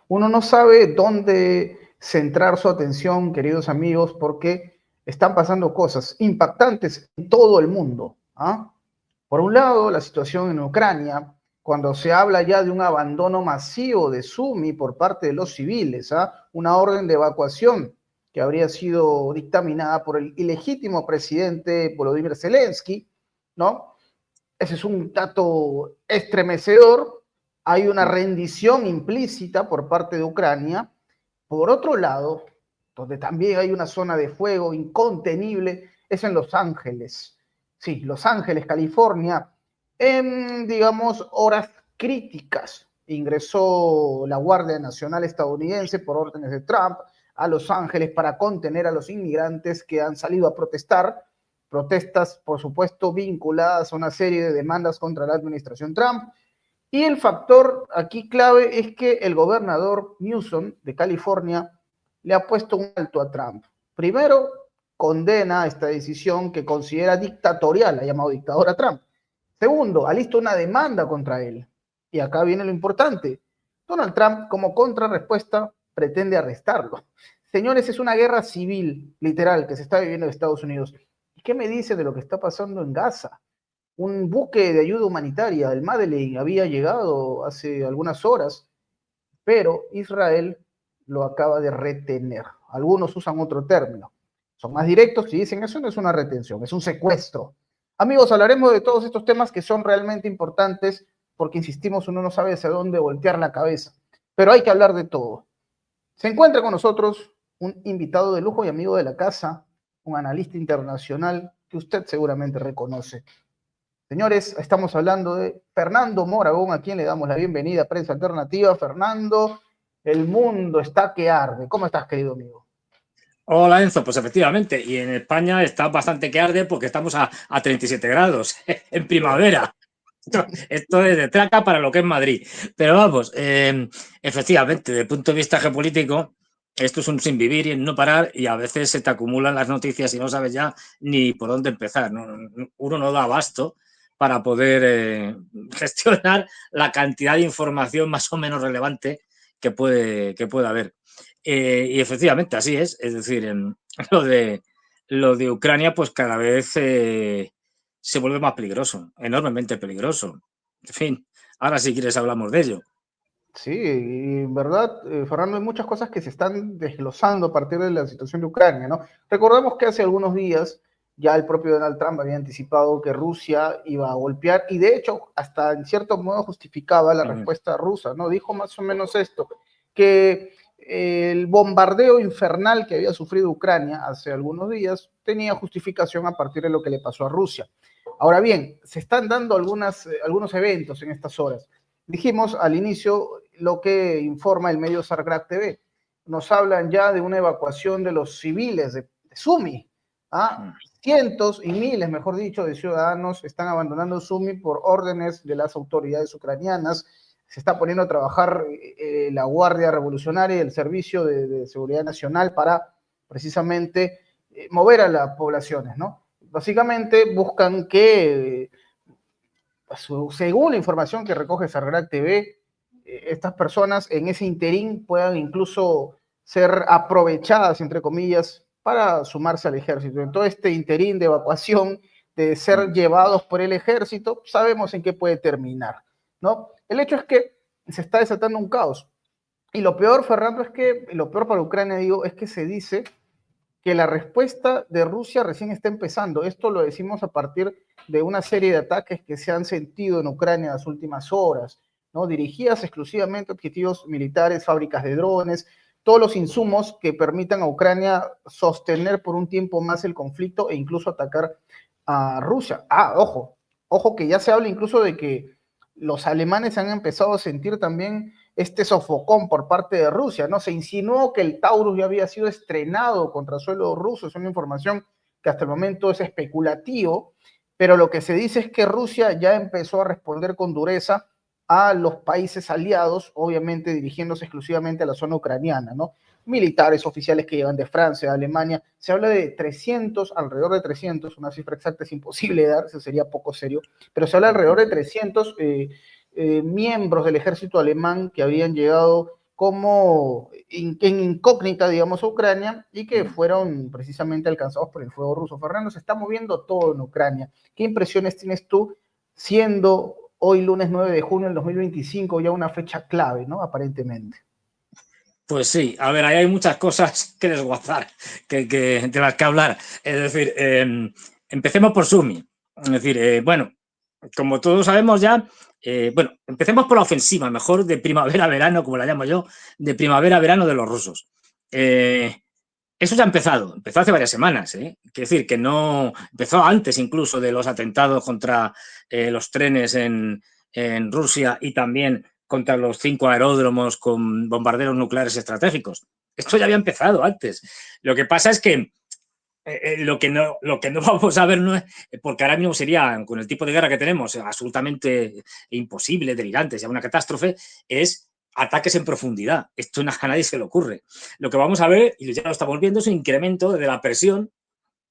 Uno no sabe dónde centrar su atención, queridos amigos, porque están pasando cosas impactantes en todo el mundo. ¿Ah? Por un lado, la situación en Ucrania, cuando se habla ya de un abandono masivo de Sumi por parte de los civiles, ¿ah? Una orden de evacuación que habría sido dictaminada por el ilegítimo presidente Volodymyr Zelensky, ¿no? Ese es un dato estremecedor. Hay una rendición implícita por parte de Ucrania. Por otro lado, donde también hay una zona de fuego incontenible, es en Los Ángeles. Sí, Los Ángeles, California, en, digamos, horas críticas. Ingresó la Guardia Nacional estadounidense por órdenes de Trump a Los Ángeles para contener a los inmigrantes que han salido a protestar. Protestas, por supuesto, vinculadas a una serie de demandas contra la administración Trump. Y el factor aquí clave es que el gobernador Newsom de California le ha puesto un alto a Trump. Primero, condena esta decisión que considera dictatorial, ha llamado dictador a Trump. Segundo, alista una demanda contra él. Y acá viene lo importante. Donald Trump, como contrarrespuesta, pretende arrestarlo. Señores, es una guerra civil, literal, que se está viviendo en Estados Unidos. ¿Y qué me dice de lo que está pasando en Gaza? Un buque de ayuda humanitaria, el Madeleine, había llegado hace algunas horas, pero Israel lo acaba de retener. Algunos usan otro término. Son más directos y dicen, eso no es una retención, es un secuestro. Amigos, hablaremos de todos estos temas que son realmente importantes porque, insistimos, uno no sabe hacia dónde voltear la cabeza. Pero hay que hablar de todo. Se encuentra con nosotros un invitado de lujo y amigo de la casa, un analista internacional que usted seguramente reconoce. Señores, estamos hablando de Fernando Moragón, a quien le damos la bienvenida a Prensa Alternativa. Fernando, el mundo está que arde. ¿Cómo estás, querido amigo? Hola Enzo, pues efectivamente, y en España está bastante que arde porque estamos a 37 grados en primavera. Esto es de traca para lo que es Madrid. Pero vamos, efectivamente, desde el punto de vista geopolítico, esto es un sin vivir y en no parar, y a veces se te acumulan las noticias y no sabes ya ni por dónde empezar, ¿no? Uno no da abasto para poder gestionar la cantidad de información más o menos relevante que pueda haber. Y efectivamente, así es decir, lo de Ucrania, pues cada vez se vuelve más peligroso, enormemente peligroso. En fin, ahora si quieres hablamos de ello. Sí, y en verdad, Fernando, hay muchas cosas que se están desglosando a partir de la situación de Ucrania, ¿no? Recordemos que hace algunos días ya el propio Donald Trump había anticipado que Rusia iba a golpear y de hecho hasta en cierto modo justificaba la respuesta rusa, ¿no? Dijo más o menos esto, que el bombardeo infernal que había sufrido Ucrania hace algunos días tenía justificación a partir de lo que le pasó a Rusia. Ahora bien, se están dando algunos eventos en estas horas. Dijimos al inicio lo que informa el medio Sargrad TV. Nos hablan ya de una evacuación de los civiles de Sumi. ¿Ah? Cientos y miles, mejor dicho, de ciudadanos están abandonando Sumi por órdenes de las autoridades ucranianas. Se está poniendo a trabajar la Guardia Revolucionaria y el Servicio de Seguridad Nacional para precisamente mover a las poblaciones, ¿no? Básicamente buscan que según la información que recoge Sargrad TV, estas personas en ese interín puedan incluso ser aprovechadas, entre comillas, para sumarse al ejército. En todo este interín de evacuación, de ser llevados por el ejército, sabemos en qué puede terminar, ¿no? El hecho es que se está desatando un caos. Y lo peor, Fernando, es que, lo peor para Ucrania, digo, es que se dice que la respuesta de Rusia recién está empezando. Esto lo decimos a partir de una serie de ataques que se han sentido en Ucrania en las últimas horas, ¿no? Dirigidas exclusivamente a objetivos militares, fábricas de drones, todos los insumos que permitan a Ucrania sostener por un tiempo más el conflicto e incluso atacar a Rusia. Ojo que ya se habla incluso de que los alemanes han empezado a sentir también este sofocón por parte de Rusia, ¿no? Se insinuó que el Taurus ya había sido estrenado contra suelo ruso, es una información que hasta el momento es especulativo, pero lo que se dice es que Rusia ya empezó a responder con dureza a los países aliados, obviamente dirigiéndose exclusivamente a la zona ucraniana, ¿no? Militares, oficiales que llegan de Francia, de Alemania, se habla de 300, alrededor de 300, una cifra exacta es imposible de dar, eso sería poco serio, pero se habla alrededor de 300 miembros del ejército alemán que habían llegado como en incógnita, digamos, a Ucrania y que fueron precisamente alcanzados por el fuego ruso. Fernando, se está moviendo todo en Ucrania. ¿Qué impresiones tienes tú siendo hoy lunes 9 de junio del 2025 ya una fecha clave, ¿no? Aparentemente. Pues sí, a ver, ahí hay muchas cosas que desguazar, de las que hablar. Es decir, empecemos por Sumi. Es decir, bueno, como todos sabemos ya, bueno, empecemos por la ofensiva, mejor de primavera-verano, como la llamo yo, de primavera-verano de los rusos. Eso ya ha empezó hace varias semanas. Quiero decir que no, empezó antes incluso de los atentados contra los trenes en Rusia y también contra los 5 aeródromos con bombarderos nucleares estratégicos. Esto ya había empezado antes. Lo que pasa es que lo que no vamos a ver no es, porque ahora mismo sería, con el tipo de guerra que tenemos, absolutamente imposible, delirante, sea una catástrofe, es ataques en profundidad. Esto a nadie se le ocurre. Lo que vamos a ver, y ya lo estamos viendo, es un incremento de la presión,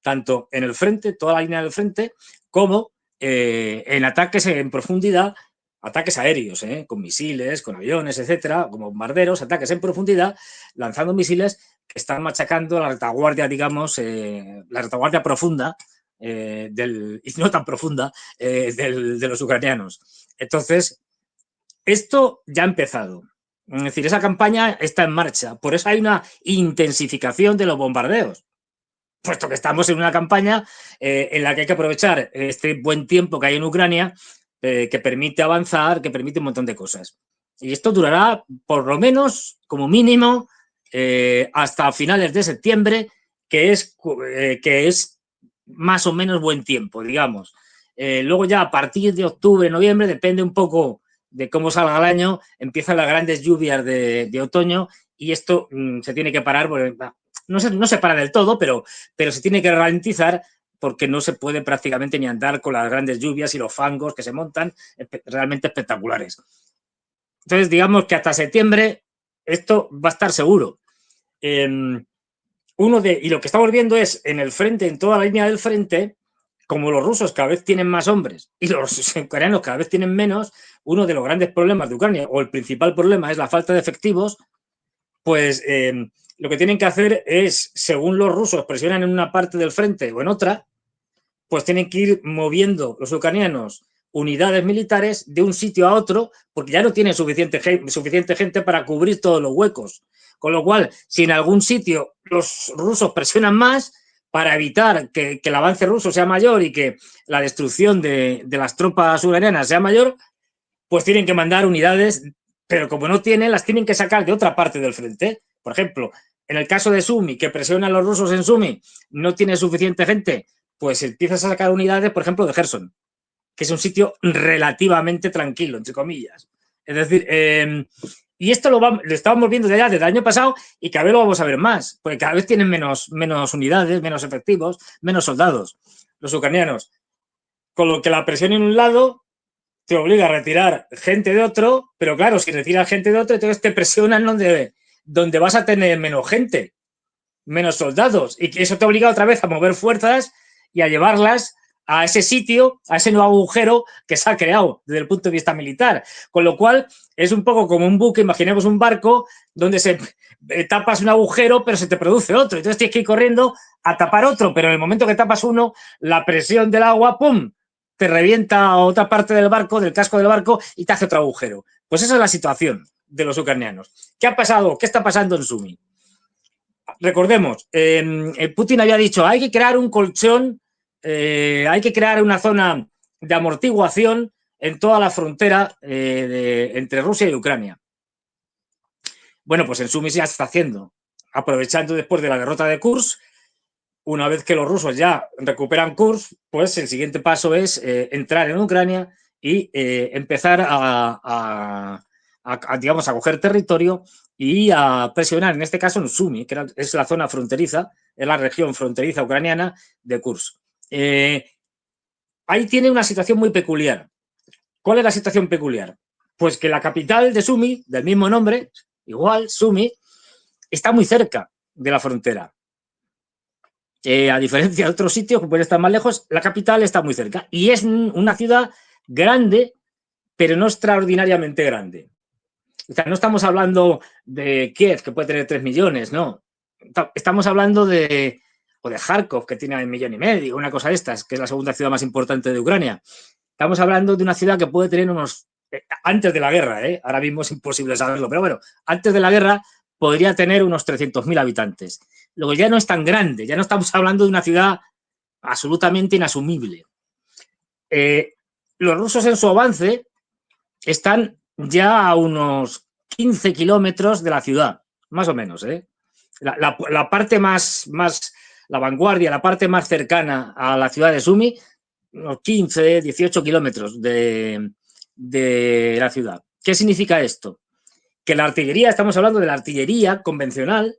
tanto en el frente, toda la línea del frente, como en ataques en profundidad, ataques aéreos, con misiles, con aviones, etcétera, como bombarderos, ataques en profundidad, lanzando misiles que están machacando la retaguardia, digamos, la retaguardia profunda, y no tan profunda, de los ucranianos. Entonces, esto ya ha empezado. Es decir, esa campaña está en marcha. Por eso hay una intensificación de los bombardeos. Puesto que estamos en una campaña en la que hay que aprovechar este buen tiempo que hay en Ucrania, que permite avanzar, que permite un montón de cosas. Y esto durará por lo menos, como mínimo, hasta finales de septiembre, que es más o menos buen tiempo, digamos. Luego ya a partir de octubre, noviembre, depende un poco de cómo salga el año, empiezan las grandes lluvias de otoño y esto se tiene que parar porque no se para del todo, pero se tiene que ralentizar porque no se puede prácticamente ni andar con las grandes lluvias y los fangos que se montan, realmente espectaculares. Entonces, digamos que hasta septiembre esto va a estar seguro. Y lo que estamos viendo es en el frente, en toda la línea del frente, como los rusos cada vez tienen más hombres y los ucranianos cada vez tienen menos, uno de los grandes problemas de Ucrania, o el principal problema, es la falta de efectivos, pues lo que tienen que hacer es, según los rusos presionan en una parte del frente o en otra, pues tienen que ir moviendo los ucranianos unidades militares de un sitio a otro, porque ya no tienen suficiente gente para cubrir todos los huecos. Con lo cual, si en algún sitio los rusos presionan más, para evitar que el avance ruso sea mayor y que la destrucción de las tropas ucranianas sea mayor, pues tienen que mandar unidades, pero como no tienen, las tienen que sacar de otra parte del frente. Por ejemplo, en el caso de Sumi, que presionan los rusos en Sumi, no tiene suficiente gente, pues empiezas a sacar unidades, por ejemplo, de Gerson, que es un sitio relativamente tranquilo, entre comillas. Es decir, y esto lo estábamos viendo desde el año pasado y cada vez lo vamos a ver más, porque cada vez tienen menos unidades, menos efectivos, menos soldados, los ucranianos. Con lo que la presión en un lado te obliga a retirar gente de otro, pero claro, si retiras gente de otro, entonces te presionan donde vas a tener menos gente, menos soldados, y que eso te obliga otra vez a mover fuerzas y a llevarlas a ese sitio, a ese nuevo agujero que se ha creado desde el punto de vista militar. Con lo cual, es un poco como un buque, imaginemos un barco, donde se tapas un agujero, pero se te produce otro. Entonces tienes que ir corriendo a tapar otro, pero en el momento que tapas uno, la presión del agua, ¡pum!, te revienta a otra parte del barco, del casco del barco, y te hace otro agujero. Pues esa es la situación de los ucranianos. ¿Qué ha pasado? ¿Qué está pasando en Sumi? Recordemos, Putin había dicho, hay que crear un colchón, hay que crear una zona de amortiguación en toda la frontera entre Rusia y Ucrania. Bueno, pues en Sumi ya se está haciendo, aprovechando después de la derrota de Kursk. Una vez que los rusos ya recuperan Kursk, pues el siguiente paso es entrar en Ucrania y empezar digamos, a coger territorio y a presionar, en este caso en Sumi, que es la zona fronteriza, es la región fronteriza ucraniana de Kursk. Ahí tiene una situación muy peculiar. ¿Cuál es la situación peculiar? Pues que la capital de Sumi, del mismo nombre, igual, Sumi, está muy cerca de la frontera. A diferencia de otros sitios que pueden estar más lejos, la capital está muy cerca. Y es una ciudad grande, pero no extraordinariamente grande. O sea, no estamos hablando de Kiev, que puede tener 3 millones, no. Estamos hablando o de Kharkov, que tiene 1,5 millones, una cosa de estas, que es la segunda ciudad más importante de Ucrania. Estamos hablando de una ciudad que puede tener unos, antes de la guerra, ahora mismo es imposible saberlo, pero bueno, antes de la guerra podría tener unos 300.000 habitantes. Luego ya no es tan grande, ya no estamos hablando de una ciudad absolutamente inasumible. Los rusos en su avance están ya a unos 15 kilómetros de la ciudad, más o menos. La parte más, la vanguardia, la parte más cercana a la ciudad de Sumy, unos 15, 18 kilómetros de la ciudad. ¿Qué significa esto? Que la artillería, estamos hablando de la artillería convencional,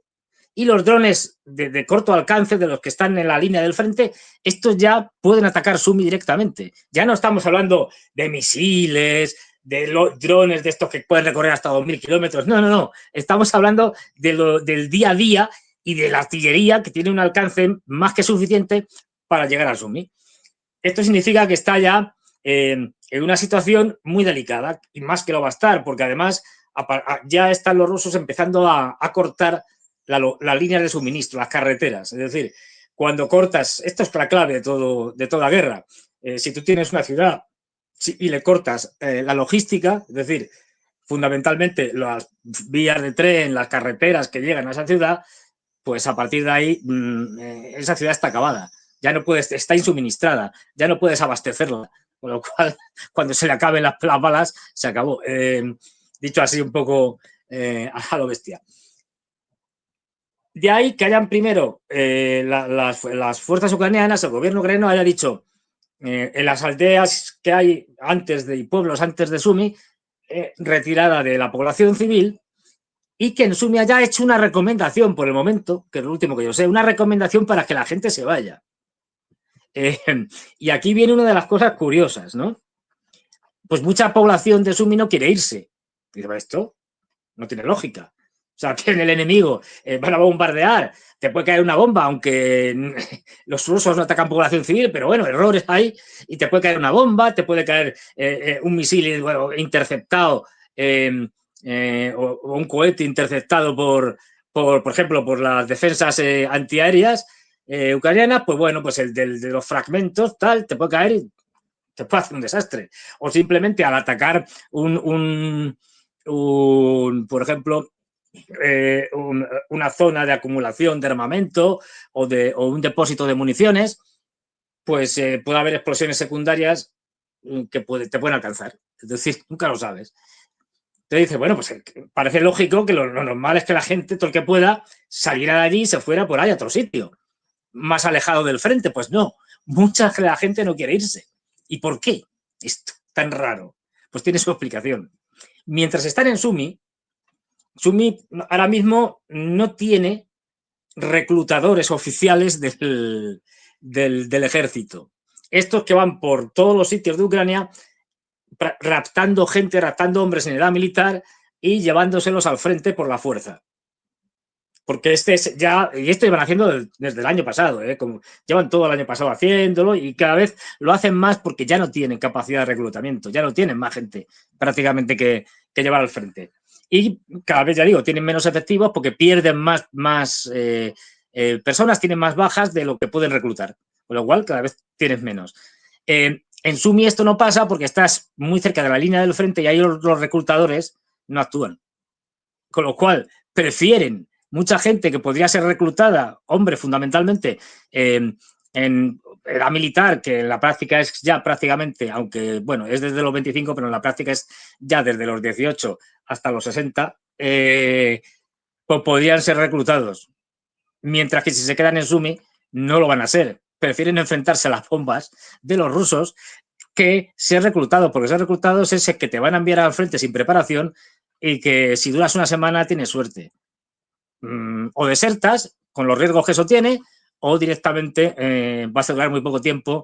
y los drones de corto alcance, de los que están en la línea del frente, estos ya pueden atacar Sumy directamente. Ya no estamos hablando de misiles, de los drones de estos que pueden recorrer hasta 2.000 kilómetros. No, no, no. Estamos hablando del día a día y de la artillería, que tiene un alcance más que suficiente para llegar a Sumy. Esto significa que está ya en una situación muy delicada, y más que lo va a estar, porque además ya están los rusos empezando a cortar las líneas de suministro, las carreteras. Es decir, cuando cortas, esto es la clave de toda guerra. Si tú tienes una ciudad y le cortas la logística, es decir, fundamentalmente las vías de tren, las carreteras que llegan a esa ciudad, pues a partir de ahí esa ciudad está acabada. Ya no puedes, está insuministrada, ya no puedes abastecerla. Con lo cual, cuando se le acaben las balas, se acabó. Dicho así un poco a lo bestia. De ahí que hayan primero las fuerzas ucranianas, el gobierno ucraniano haya dicho en las aldeas que hay antes de, y pueblos antes de Sumy, retirada de la población civil, y que en Sumy haya hecho una recomendación por el momento, que es lo último que yo sé, una recomendación para que la gente se vaya. Y aquí viene una de las cosas curiosas, ¿no? Pues mucha población de Sumy no quiere irse. Dice, esto no tiene lógica. O sea, que en el enemigo van a bombardear, te puede caer una bomba, aunque los rusos no atacan población civil, pero bueno, errores hay, y te puede caer una bomba, te puede caer un misil interceptado o un cohete interceptado por ejemplo, por las defensas antiaéreas ucranianas, pues bueno, pues el de los fragmentos, tal, te puede caer y te puede hacer un desastre. O simplemente al atacar por ejemplo, una zona de acumulación de armamento o un depósito de municiones, pues puede haber explosiones secundarias que te pueden alcanzar. Es decir, nunca lo sabes. Te dice, bueno, pues parece lógico que lo normal es que la gente, todo el que pueda, saliera de allí y se fuera por ahí a otro sitio, más alejado del frente. Pues no, mucha de la gente no quiere irse. ¿Y por qué esto tan raro? Pues tiene su explicación. Mientras están en Sumy ahora mismo no tiene reclutadores oficiales del ejército. Estos que van por todos los sitios de Ucrania raptando gente, raptando hombres en edad militar y llevándoselos al frente por la fuerza. Porque este es ya, y esto iban haciendo desde el año pasado, como llevan todo el año pasado haciéndolo, y cada vez lo hacen más porque ya no tienen capacidad de reclutamiento, ya no tienen más gente prácticamente que llevar al frente. Y cada vez, ya digo, tienen menos efectivos porque pierden más personas, tienen más bajas de lo que pueden reclutar, con lo cual cada vez tienes menos. En Sumy esto no pasa porque estás muy cerca de la línea del frente y ahí los reclutadores no actúan. Con lo cual prefieren mucha gente que podría ser reclutada, hombre, fundamentalmente en edad militar, que en la práctica es ya prácticamente, aunque bueno, es desde los 25, pero en la práctica es ya desde los 18 hasta los 60, pues podrían ser reclutados. Mientras que si se quedan en Sumy, no lo van a ser. Prefieren enfrentarse a las bombas de los rusos que ser reclutados, porque ser reclutados es el que te van a enviar al frente sin preparación y que si duras una semana tienes suerte. O desertas con los riesgos que eso tiene, o directamente vas a durar muy poco tiempo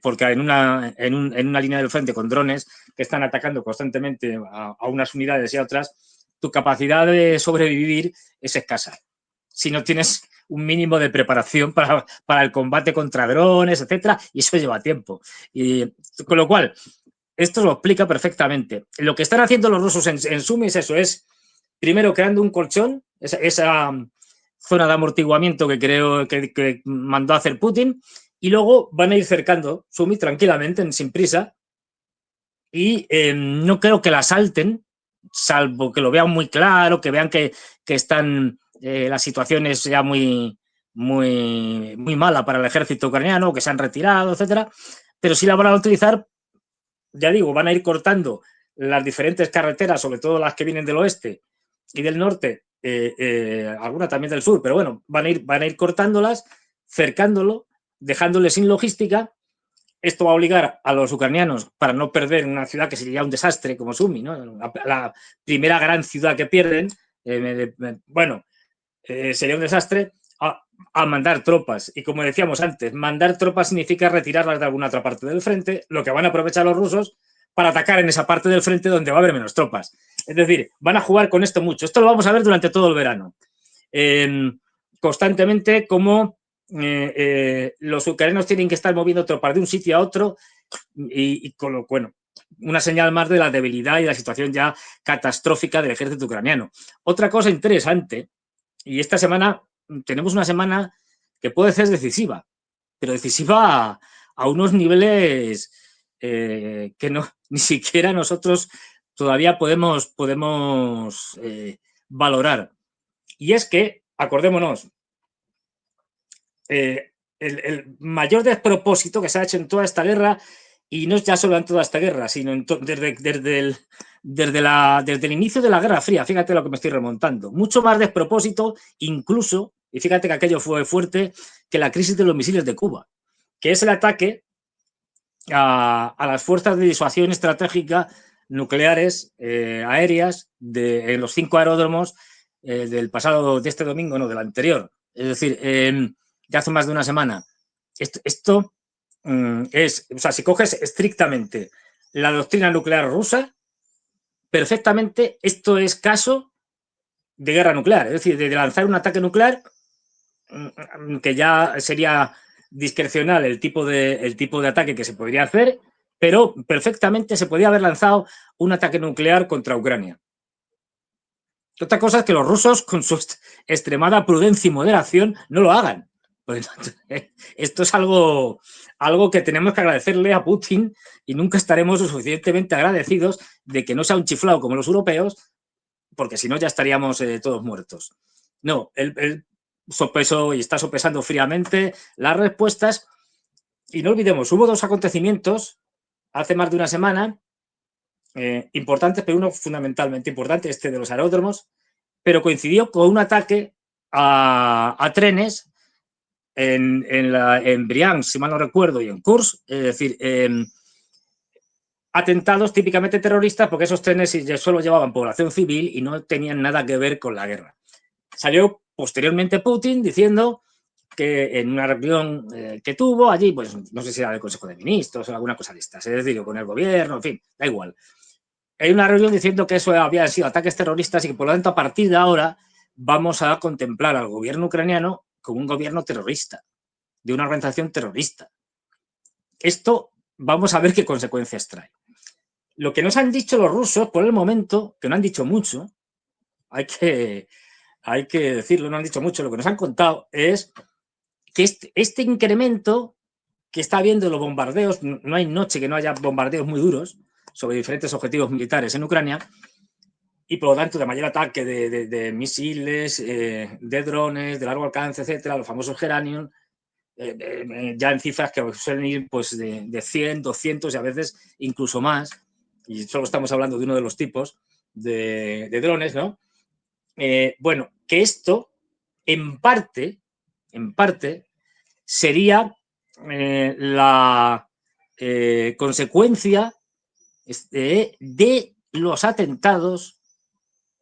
porque en una línea del frente con drones que están atacando constantemente a unas unidades y a otras, tu capacidad de sobrevivir es escasa. Si no tienes un mínimo de preparación para el combate contra drones, etcétera, y eso lleva tiempo. Y con lo cual, esto lo explica perfectamente. Lo que están haciendo los rusos en Sumi es eso, es primero creando un colchón, esa zona de amortiguamiento que creo que mandó a hacer Putin, y luego van a ir cercando Sumi tranquilamente, sin prisa, y no creo que la salten, salvo que lo vean muy claro, que vean que están la situación es ya muy mala para el ejército ucraniano, que se han retirado, etcétera, pero sí la van a utilizar, ya digo, van a ir cortando las diferentes carreteras, sobre todo las que vienen del oeste y del norte, alguna también del sur, pero bueno, van a ir cortándolas, cercándolo, dejándole sin logística. Esto va a obligar a los ucranianos, para no perder una ciudad que sería un desastre como Sumi, ¿no? La primera gran ciudad que pierden, sería un desastre, a mandar tropas. Y como decíamos antes, mandar tropas significa retirarlas de alguna otra parte del frente, lo que van a aprovechar los rusos para atacar en esa parte del frente donde va a haber menos tropas. Es decir, van a jugar con esto mucho. Esto lo vamos a ver durante todo el verano. Constantemente como los ucranianos tienen que estar moviendo tropas de un sitio a otro y con lo bueno, una señal más de la debilidad y la situación ya catastrófica del ejército ucraniano. Otra cosa interesante, y esta semana tenemos una semana que puede ser decisiva, pero decisiva a unos niveles que no, ni siquiera nosotros todavía podemos valorar. Y es que, acordémonos, el mayor despropósito que se ha hecho en toda esta guerra, y no ya solo en toda esta guerra, sino desde el inicio de la Guerra Fría, fíjate lo que me estoy remontando, mucho más despropósito incluso, y fíjate que aquello fue fuerte, que la crisis de los misiles de Cuba, que es el ataque a las fuerzas de disuasión estratégica nucleares aéreas en los 5 aeródromos del pasado, de este domingo, no, del anterior. Es decir, de hace más de una semana. Esto es, o sea, si coges estrictamente la doctrina nuclear rusa, perfectamente esto es caso de guerra nuclear, es decir, de lanzar un ataque nuclear que ya sería discrecional el tipo de ataque que se podría hacer, pero perfectamente se podría haber lanzado un ataque nuclear contra Ucrania. Otra cosa es que los rusos, con su extremada prudencia y moderación, no lo hagan. Pues, esto es algo que tenemos que agradecerle a Putin y nunca estaremos lo suficientemente agradecidos de que no sea un chiflado como los europeos, porque si no ya estaríamos todos muertos. No, él sopesó y está sopesando fríamente las respuestas. Y no olvidemos, hubo 2 acontecimientos hace más de una semana importantes, pero uno fundamentalmente importante, este de los aeródromos, pero coincidió con un ataque a trenes en Briansk, si mal no recuerdo, y en Kursk, es decir, atentados típicamente terroristas, porque esos trenes solo llevaban población civil y no tenían nada que ver con la guerra. Salió posteriormente Putin diciendo que en una reunión que tuvo allí, pues no sé si era del Consejo de Ministros o alguna cosa de estas, es decir, con el gobierno, en fin, da igual. Hay una reunión diciendo que eso habían sido ataques terroristas y que por lo tanto a partir de ahora vamos a contemplar al gobierno ucraniano como un gobierno terrorista, de una organización terrorista. Esto vamos a ver qué consecuencias trae. Lo que nos han dicho los rusos por el momento, que no han dicho mucho, hay que decirlo, no han dicho mucho, lo que nos han contado es que este incremento que está habiendo los bombardeos, no hay noche que no haya bombardeos muy duros sobre diferentes objetivos militares en Ucrania, y por lo tanto de mayor ataque de misiles, de drones, de largo alcance, etcétera, los famosos Geranium, ya en cifras que suelen ir pues de 100, 200 y a veces incluso más, y solo estamos hablando de uno de los tipos de drones, ¿no? Bueno, que esto en parte sería la consecuencia de los atentados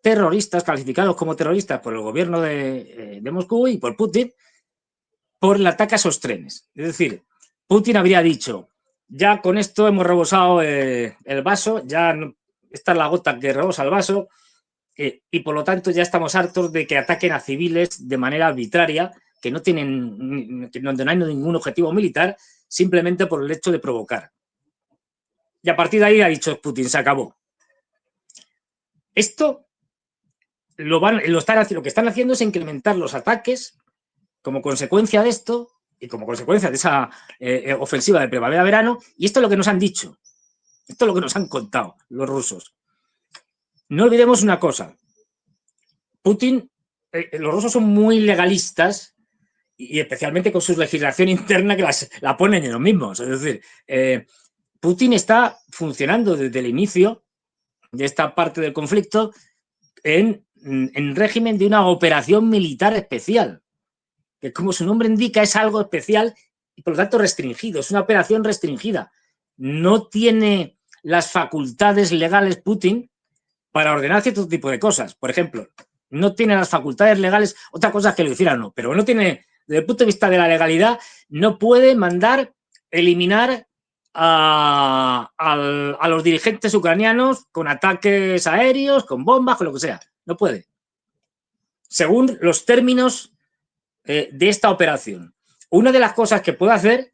terroristas, calificados como terroristas por el gobierno de Moscú y por Putin, por el ataque a esos trenes. Es decir, Putin habría dicho, ya con esto hemos rebosado el vaso, ya esta es la gota que rebosa el vaso, y por lo tanto ya estamos hartos de que ataquen a civiles de manera arbitraria, que no tienen, donde no hay ningún objetivo militar, simplemente por el hecho de provocar. Y a partir de ahí ha dicho Putin, se acabó. Esto lo que están haciendo es incrementar los ataques como consecuencia de esto y como consecuencia de esa ofensiva de primavera-verano. Y esto es lo que nos han dicho. Esto es lo que nos han contado los rusos. No olvidemos una cosa. Putin, los rusos son muy legalistas y especialmente con su legislación interna que la ponen ellos mismos. Es decir, Putin está funcionando desde el inicio de esta parte del conflicto en régimen de una operación militar especial, que como su nombre indica es algo especial y por lo tanto restringido, es una operación restringida. No tiene las facultades legales Putin para ordenar cierto tipo de cosas. Por ejemplo, no tiene las facultades legales, otra cosa es que lo hiciera no, pero no tiene, desde el punto de vista de la legalidad, no puede mandar eliminar a los dirigentes ucranianos con ataques aéreos, con bombas, con lo que sea. No puede. Según los términos de esta operación. Una de las cosas que puede hacer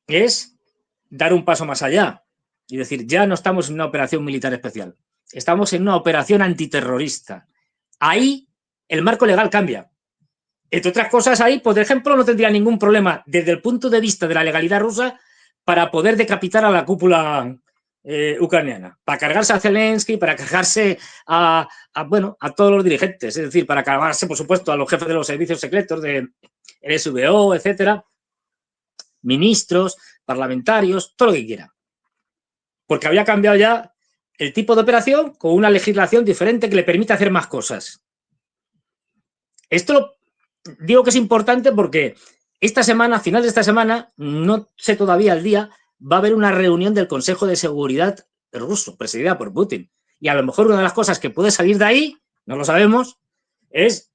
es dar un paso más allá y decir, ya no estamos en una operación militar especial, estamos en una operación antiterrorista. Ahí el marco legal cambia. Entre otras cosas, ahí, por ejemplo, no tendría ningún problema desde el punto de vista de la legalidad rusa para poder decapitar a la cúpula ucraniana, para cargarse a Zelensky, para cargarse a todos los dirigentes, es decir, para cargarse, por supuesto, a los jefes de los servicios secretos del SVO, etcétera, ministros, parlamentarios, todo lo que quiera. Porque había cambiado ya el tipo de operación con una legislación diferente que le permite hacer más cosas. Esto digo que es importante porque esta semana, a final de esta semana, no sé todavía el día, va a haber una reunión del Consejo de Seguridad ruso, presidida por Putin. Y a lo mejor una de las cosas que puede salir de ahí, no lo sabemos, es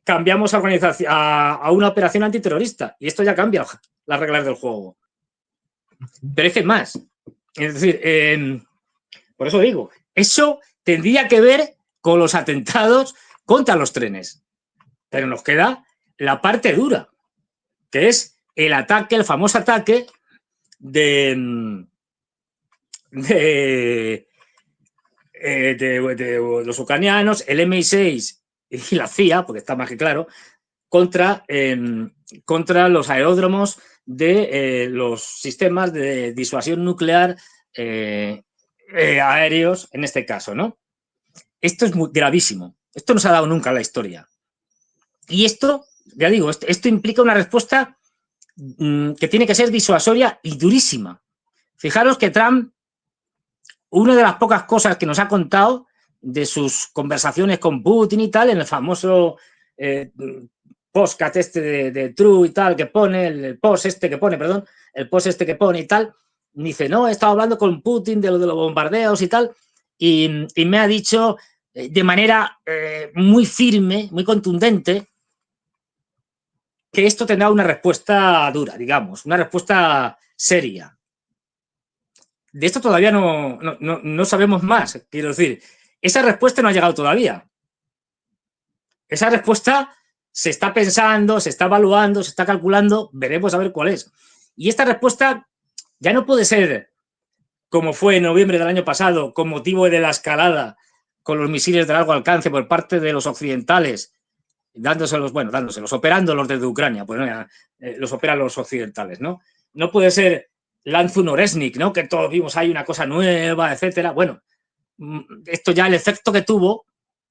cambiamos a una operación antiterrorista. Y esto ya cambia las reglas del juego. Pero es que es más. Es decir, por eso digo, eso tendría que ver con los atentados contra los trenes. Pero nos queda la parte dura, que es el ataque, el famoso ataque de los ucranianos, el MI6 y la CIA, porque está más que claro, contra los aeródromos de los sistemas de disuasión nuclear aéreos, en este caso, ¿no? Esto es muy gravísimo. Esto no se ha dado nunca en la historia. Y esto, ya digo, esto implica una respuesta que tiene que ser disuasoria y durísima. Fijaros que Trump, una de las pocas cosas que nos ha contado de sus conversaciones con Putin y tal, en el famoso podcast este de True y tal, que pone, el post este que pone y tal, dice, no, he estado hablando con Putin de los bombardeos y tal, y me ha dicho de manera muy firme, muy contundente, que esto tendrá una respuesta dura, digamos, una respuesta seria. De esto todavía no sabemos más, quiero decir, esa respuesta no ha llegado todavía. Esa respuesta se está pensando, se está evaluando, se está calculando, veremos a ver cuál es. Y esta respuesta ya no puede ser como fue en noviembre del año pasado, con motivo de la escalada con los misiles de largo alcance por parte de los occidentales, dándoselos, operándolos desde Ucrania, pues los operan los occidentales, ¿no? No puede ser Lanzun Oresnik, ¿no? Que todos vimos ahí una cosa nueva, etcétera. Bueno, esto ya el efecto que tuvo,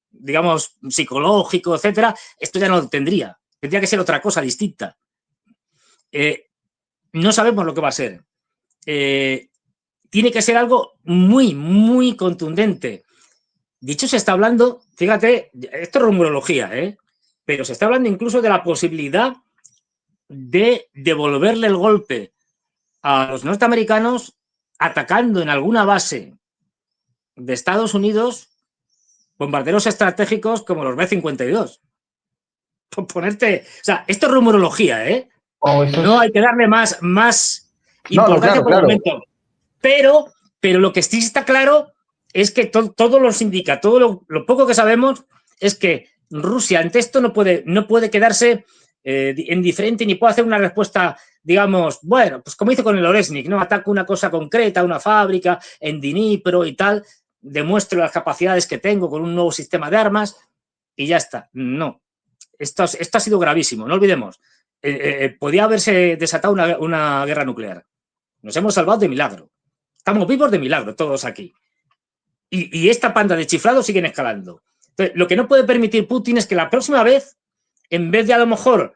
digamos, psicológico, etcétera, esto ya no lo tendría. Tendría que ser otra cosa distinta. No sabemos lo que va a ser. Tiene que ser algo muy, muy contundente. Dicho se está hablando, fíjate, esto es rumorología, pero se está hablando incluso de la posibilidad de devolverle el golpe a los norteamericanos atacando en alguna base de Estados Unidos bombarderos estratégicos como los B-52. Por ponerte, o sea, esto es rumorología, no hay que darle más importancia por el momento. Pero lo que sí está claro es que todo nos indica, todo lo poco que sabemos es que Rusia ante esto no puede quedarse indiferente ni puede hacer una respuesta digamos, bueno, pues como hice con el Oresnik, ¿no? Ataco una cosa concreta, una fábrica en Dnipro y tal, demuestro las capacidades que tengo con un nuevo sistema de armas y ya está. No, esto ha sido gravísimo, no olvidemos. Podía haberse desatado una guerra nuclear. Nos hemos salvado de milagro. Estamos vivos de milagro todos aquí. Y esta panda de chiflados siguen escalando. Entonces, lo que no puede permitir Putin es que la próxima vez, en vez de a lo mejor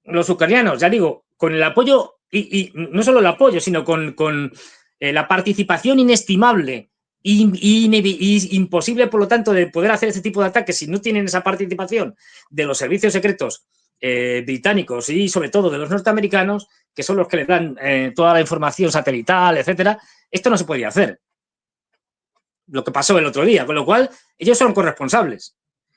los ucranianos, ya digo, con el apoyo, y no solo el apoyo, sino con la participación inestimable y imposible, por lo tanto, de poder hacer este tipo de ataques si no tienen esa participación de los servicios secretos británicos y sobre todo de los norteamericanos, que son los que les dan toda la información satelital, etcétera, esto no se podía hacer. Lo que pasó el otro día, con lo cual ellos son corresponsables.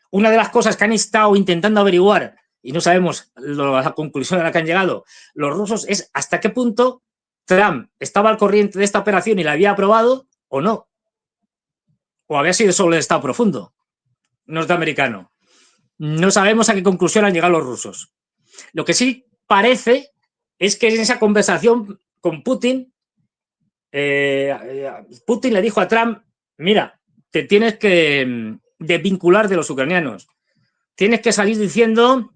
Una de las cosas que han estado intentando averiguar, y no sabemos la conclusión a la que han llegado los rusos, es hasta qué punto Trump estaba al corriente de esta operación y la había aprobado o no. O había sido solo el Estado profundo norteamericano. No sabemos a qué conclusión han llegado los rusos. Lo que sí parece es que en esa conversación con Putin, Putin le dijo a Trump, mira, te tienes que desvincular de los ucranianos. Tienes que salir diciendo,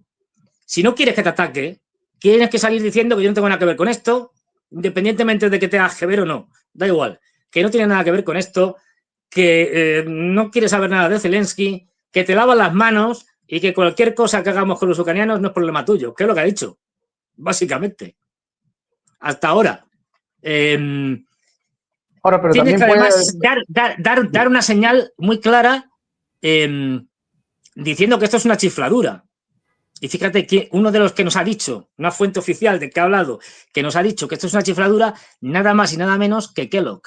si no quieres que te ataque, tienes que salir diciendo que yo no tengo nada que ver con esto, independientemente de que tengas que ver o no. Da igual, que no tiene nada que ver con esto, que no quieres saber nada de Zelensky, que te lavas las manos y que cualquier cosa que hagamos con los ucranianos no es problema tuyo, que es lo que ha dicho, básicamente. Hasta ahora. Ahora, pero Tienes también que además puede... dar una señal muy clara diciendo que esto es una chifladura. Y fíjate que uno de los que nos ha dicho, una fuente oficial de que ha hablado, que nos ha dicho que esto es una chifladura, nada más y nada menos que Kellogg,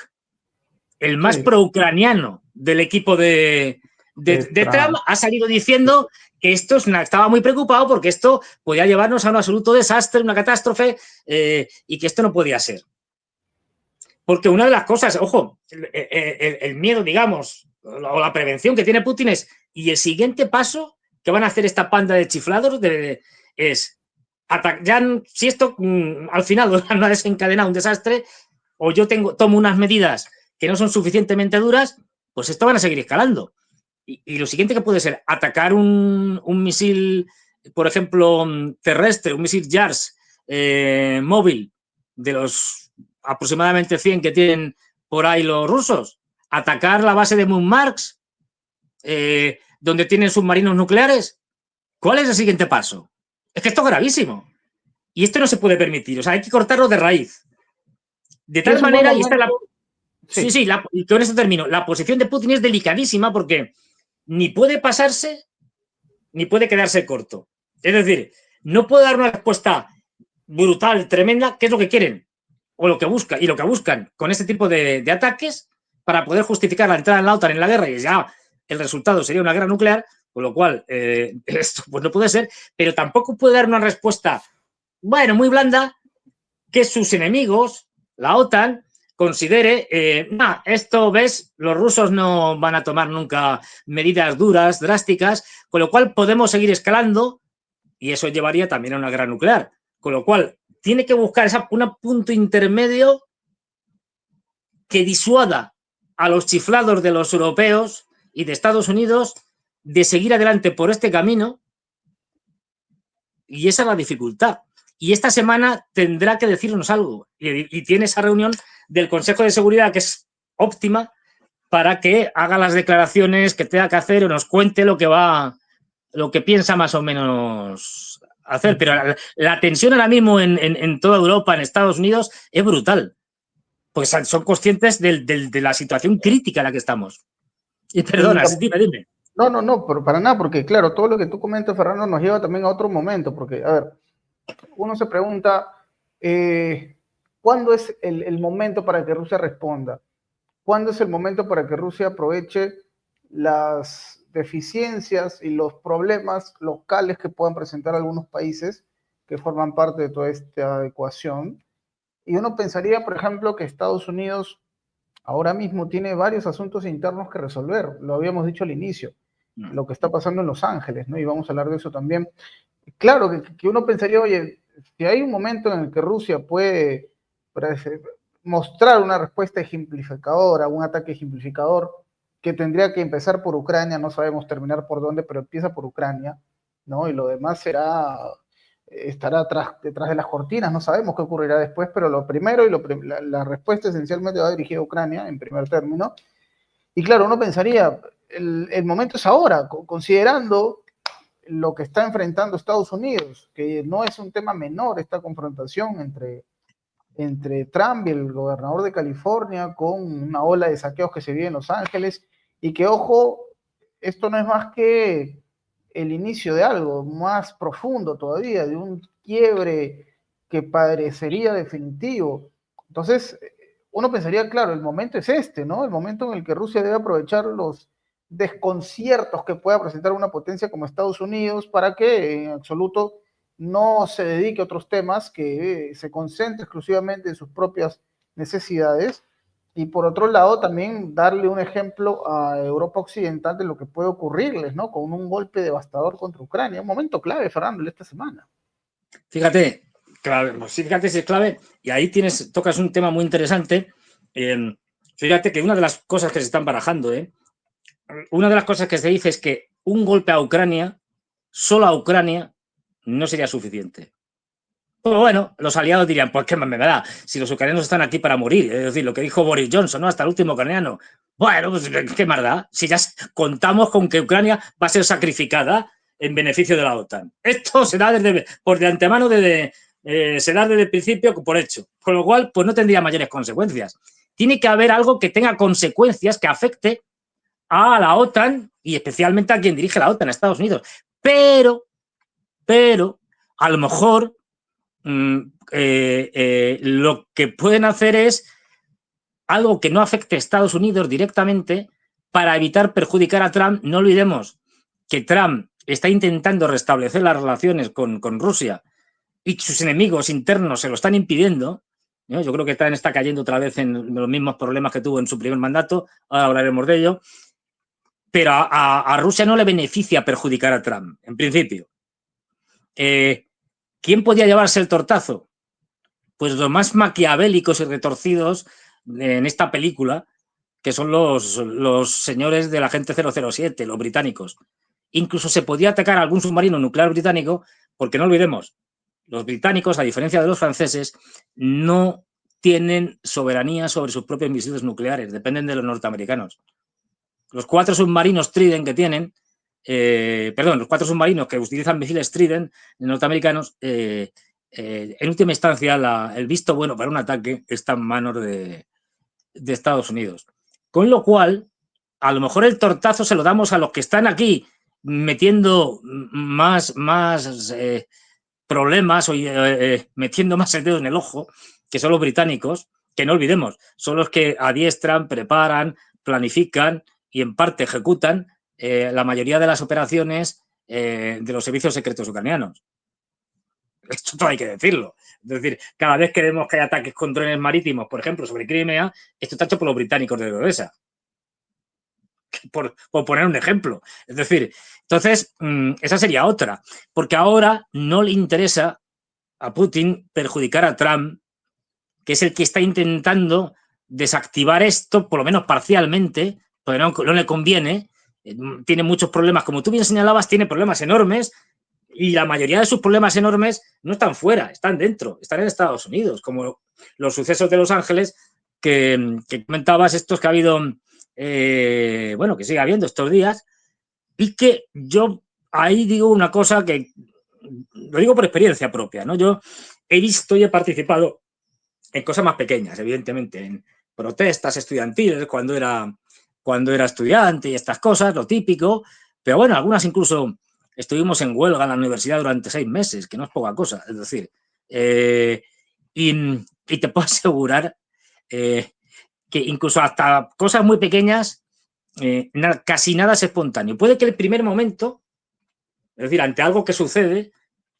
el más Sí, pro-ucraniano del equipo de Trump, ha salido diciendo que esto estaba muy preocupado porque esto podía llevarnos a un absoluto desastre, una catástrofe, y que esto no podía ser. Porque una de las cosas, ojo, el miedo, digamos, o la prevención que tiene Putin es, y el siguiente paso que van a hacer esta panda de chiflados es, si esto al final no ha desencadenado un desastre, o yo tomo unas medidas que no son suficientemente duras, pues esto van a seguir escalando. Y lo siguiente que puede ser atacar un misil, por ejemplo, terrestre, un misil JARS móvil de los aproximadamente 100 que tienen por ahí los rusos, atacar la base de Murmansk, donde tienen submarinos nucleares. ¿Cuál es el siguiente paso? Es que esto es gravísimo. Y esto no se puede permitir. O sea, hay que cortarlo de raíz. De tal manera, y esta es la... Sí, sí, y con esto termino. La posición de Putin es delicadísima porque ni puede pasarse ni puede quedarse corto. Es decir, no puede dar una respuesta brutal, tremenda, que es lo que quieren o lo que buscan, y lo que buscan con este tipo de ataques para poder justificar la entrada en la OTAN en la guerra, y ya el resultado sería una guerra nuclear, con lo cual esto pues no puede ser, pero tampoco puede dar una respuesta, bueno, muy blanda, que sus enemigos, la OTAN, considere, esto, ves, los rusos no van a tomar nunca medidas duras, drásticas, con lo cual podemos seguir escalando y eso llevaría también a una guerra nuclear. Con lo cual, tiene que buscar un punto intermedio que disuada a los chiflados de los europeos y de Estados Unidos de seguir adelante por este camino, y esa es la dificultad. Y esta semana tendrá que decirnos algo, y tiene esa reunión del Consejo de Seguridad que es óptima para que haga las declaraciones que tenga que hacer o nos cuente lo que piensa más o menos hacer. Pero la tensión ahora mismo en toda Europa, en Estados Unidos, es brutal. Pues son conscientes de la situación crítica en la que estamos. Y perdona, dime. No, pero para nada, porque claro, todo lo que tú comentas, Fernando, nos lleva también a otro momento, porque, a ver, uno se pregunta, ¿cuándo es el momento para que Rusia responda? ¿Cuándo es el momento para que Rusia aproveche las deficiencias y los problemas locales que puedan presentar algunos países que forman parte de toda esta ecuación? Y uno pensaría, por ejemplo, que Estados Unidos ahora mismo tiene varios asuntos internos que resolver. Lo habíamos dicho al inicio, lo que está pasando en Los Ángeles, ¿no? Y vamos a hablar de eso también. Claro que uno pensaría, oye, si hay un momento en el que Rusia puede mostrar una respuesta ejemplificadora, un ataque ejemplificador, que tendría que empezar por Ucrania, no sabemos terminar por dónde, pero empieza por Ucrania, ¿no? Y lo demás estará detrás de las cortinas, no sabemos qué ocurrirá después, pero lo primero y la respuesta esencialmente va dirigida a Ucrania, en primer término. Y claro, uno pensaría, el momento es ahora, considerando lo que está enfrentando Estados Unidos, que no es un tema menor esta confrontación entre Trump y el gobernador de California, con una ola de saqueos que se vive en Los Ángeles, y que, ojo, esto no es más que el inicio de algo más profundo todavía, de un quiebre que parecería definitivo. Entonces, uno pensaría, claro, el momento es este, ¿no? El momento en el que Rusia debe aprovechar los desconciertos que pueda presentar una potencia como Estados Unidos para que en absoluto no se dedique a otros temas, que se concentre exclusivamente en sus propias necesidades. Y por otro lado, también darle un ejemplo a Europa Occidental de lo que puede ocurrirles, ¿no? Con un golpe devastador contra Ucrania. Un momento clave, Fernando, esta semana. Fíjate, clave, pues fíjate si es clave, y ahí tocas un tema muy interesante. Fíjate que una de las cosas que se están barajando, una de las cosas que se dice es que un golpe a Ucrania, solo a Ucrania, no sería suficiente. Pero bueno, los aliados dirían, pues qué más me da, si los ucranianos están aquí para morir, es decir, lo que dijo Boris Johnson, ¿no? Hasta el último ucraniano. Bueno, pues qué más da, si ya contamos con que Ucrania va a ser sacrificada en beneficio de la OTAN. Esto se da por de antemano, se da desde el principio por hecho, con lo cual pues no tendría mayores consecuencias. Tiene que haber algo que tenga consecuencias, que afecte a la OTAN y especialmente a quien dirige la OTAN, a Estados Unidos. Pero, a lo mejor lo que pueden hacer es algo que no afecte a Estados Unidos directamente para evitar perjudicar a Trump. No olvidemos que Trump está intentando restablecer las relaciones con Rusia y sus enemigos internos se lo están impidiendo. Yo creo que Trump está cayendo otra vez en los mismos problemas que tuvo en su primer mandato, ahora hablaremos de ello, pero a Rusia no le beneficia perjudicar a Trump, en principio. ¿Quién podía llevarse el tortazo? Pues los más maquiavélicos y retorcidos en esta película, que son los señores de la Agente 007, los británicos. Incluso se podía atacar a algún submarino nuclear británico, porque no olvidemos, los británicos, a diferencia de los franceses, no tienen soberanía sobre sus propios misiles nucleares, dependen de los norteamericanos. Los 4 submarinos Trident que tienen, los 4 submarinos que utilizan misiles Trident norteamericanos, en última instancia el visto bueno para un ataque está en manos de Estados Unidos. Con lo cual, a lo mejor el tortazo se lo damos a los que están aquí metiendo más problemas o metiendo más el dedo en el ojo, que son los británicos, que no olvidemos, son los que adiestran, preparan, planifican y en parte ejecutan la mayoría de las operaciones de los servicios secretos ucranianos. Esto todo hay que decirlo. Es decir, cada vez que vemos que hay ataques con drones marítimos, por ejemplo, sobre Crimea, esto está hecho por los británicos de Odessa. Por poner un ejemplo. Es decir, entonces, esa sería otra. Porque ahora no le interesa a Putin perjudicar a Trump, que es el que está intentando desactivar esto, por lo menos parcialmente, porque no le conviene. Tiene muchos problemas, como tú bien señalabas, tiene problemas enormes. Y la mayoría de sus problemas enormes no están fuera, están dentro, están en Estados Unidos, como los sucesos de Los Ángeles que comentabas, estos que ha habido, que sigue habiendo estos días, y que yo ahí digo una cosa que lo digo por experiencia propia, ¿no? Yo he visto y he participado en cosas más pequeñas, evidentemente, en protestas estudiantiles cuando era estudiante y estas cosas, lo típico, pero bueno, algunas incluso estuvimos en huelga en la universidad durante 6 meses, que no es poca cosa, es decir, y te puedo asegurar que incluso hasta cosas muy pequeñas, casi nada es espontáneo. Puede que el primer momento, es decir, ante algo que sucede,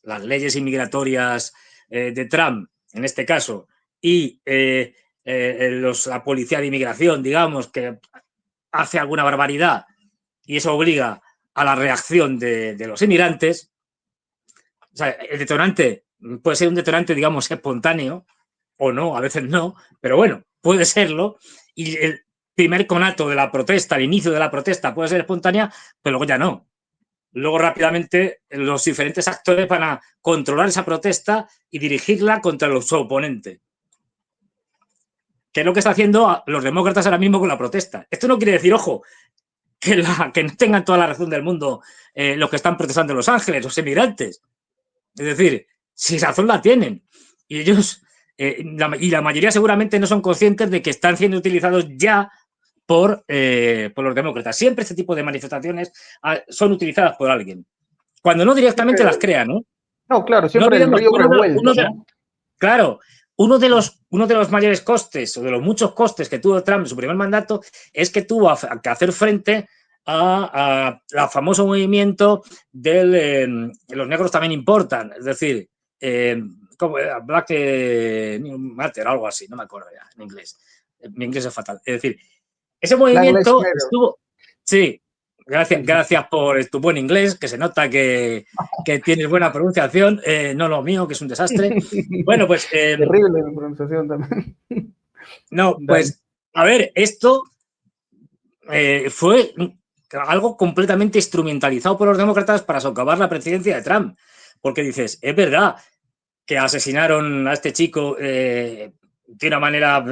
las leyes inmigratorias de Trump, en este caso, y la policía de inmigración, digamos, que hace alguna barbaridad y eso obliga a la reacción de los inmigrantes. O sea, el detonante puede ser un detonante, digamos, espontáneo, o no, a veces no, pero bueno, puede serlo, y el primer conato de la protesta, el inicio de la protesta puede ser espontánea, pero luego ya no. Luego rápidamente los diferentes actores van a controlar esa protesta y dirigirla contra su oponente. Que es lo que están haciendo los demócratas ahora mismo con la protesta. Esto no quiere decir, ojo, que no tengan toda la razón del mundo los que están protestando en Los Ángeles, los emigrantes. Es decir, si razón la tienen. Y ellos, la mayoría seguramente no son conscientes de que están siendo utilizados ya por los demócratas. Siempre este tipo de manifestaciones son utilizadas por alguien. Cuando no directamente las crean, ¿no? No, claro, No siempre el olvidemos río revuelto, ¿no? claro, uno de los mayores costes, o de los muchos costes que tuvo Trump en su primer mandato, es que tuvo que hacer frente a famoso movimiento de los negros también importan, es decir, ¿cómo era? Black Matter, algo así, no me acuerdo ya en inglés. Mi inglés es fatal. Es decir, ese Black Lives movimiento Matter. estuvo, sí, Sí, sí. gracias por tu buen inglés, que se nota que tienes buena pronunciación, no lo mío, que es un desastre. Bueno, pues Terrible mi pronunciación también. no, Dale. pues a ver, esto fue algo completamente instrumentalizado por los demócratas para socavar la presidencia de Trump. Porque dices, es verdad que asesinaron a este chico de una manera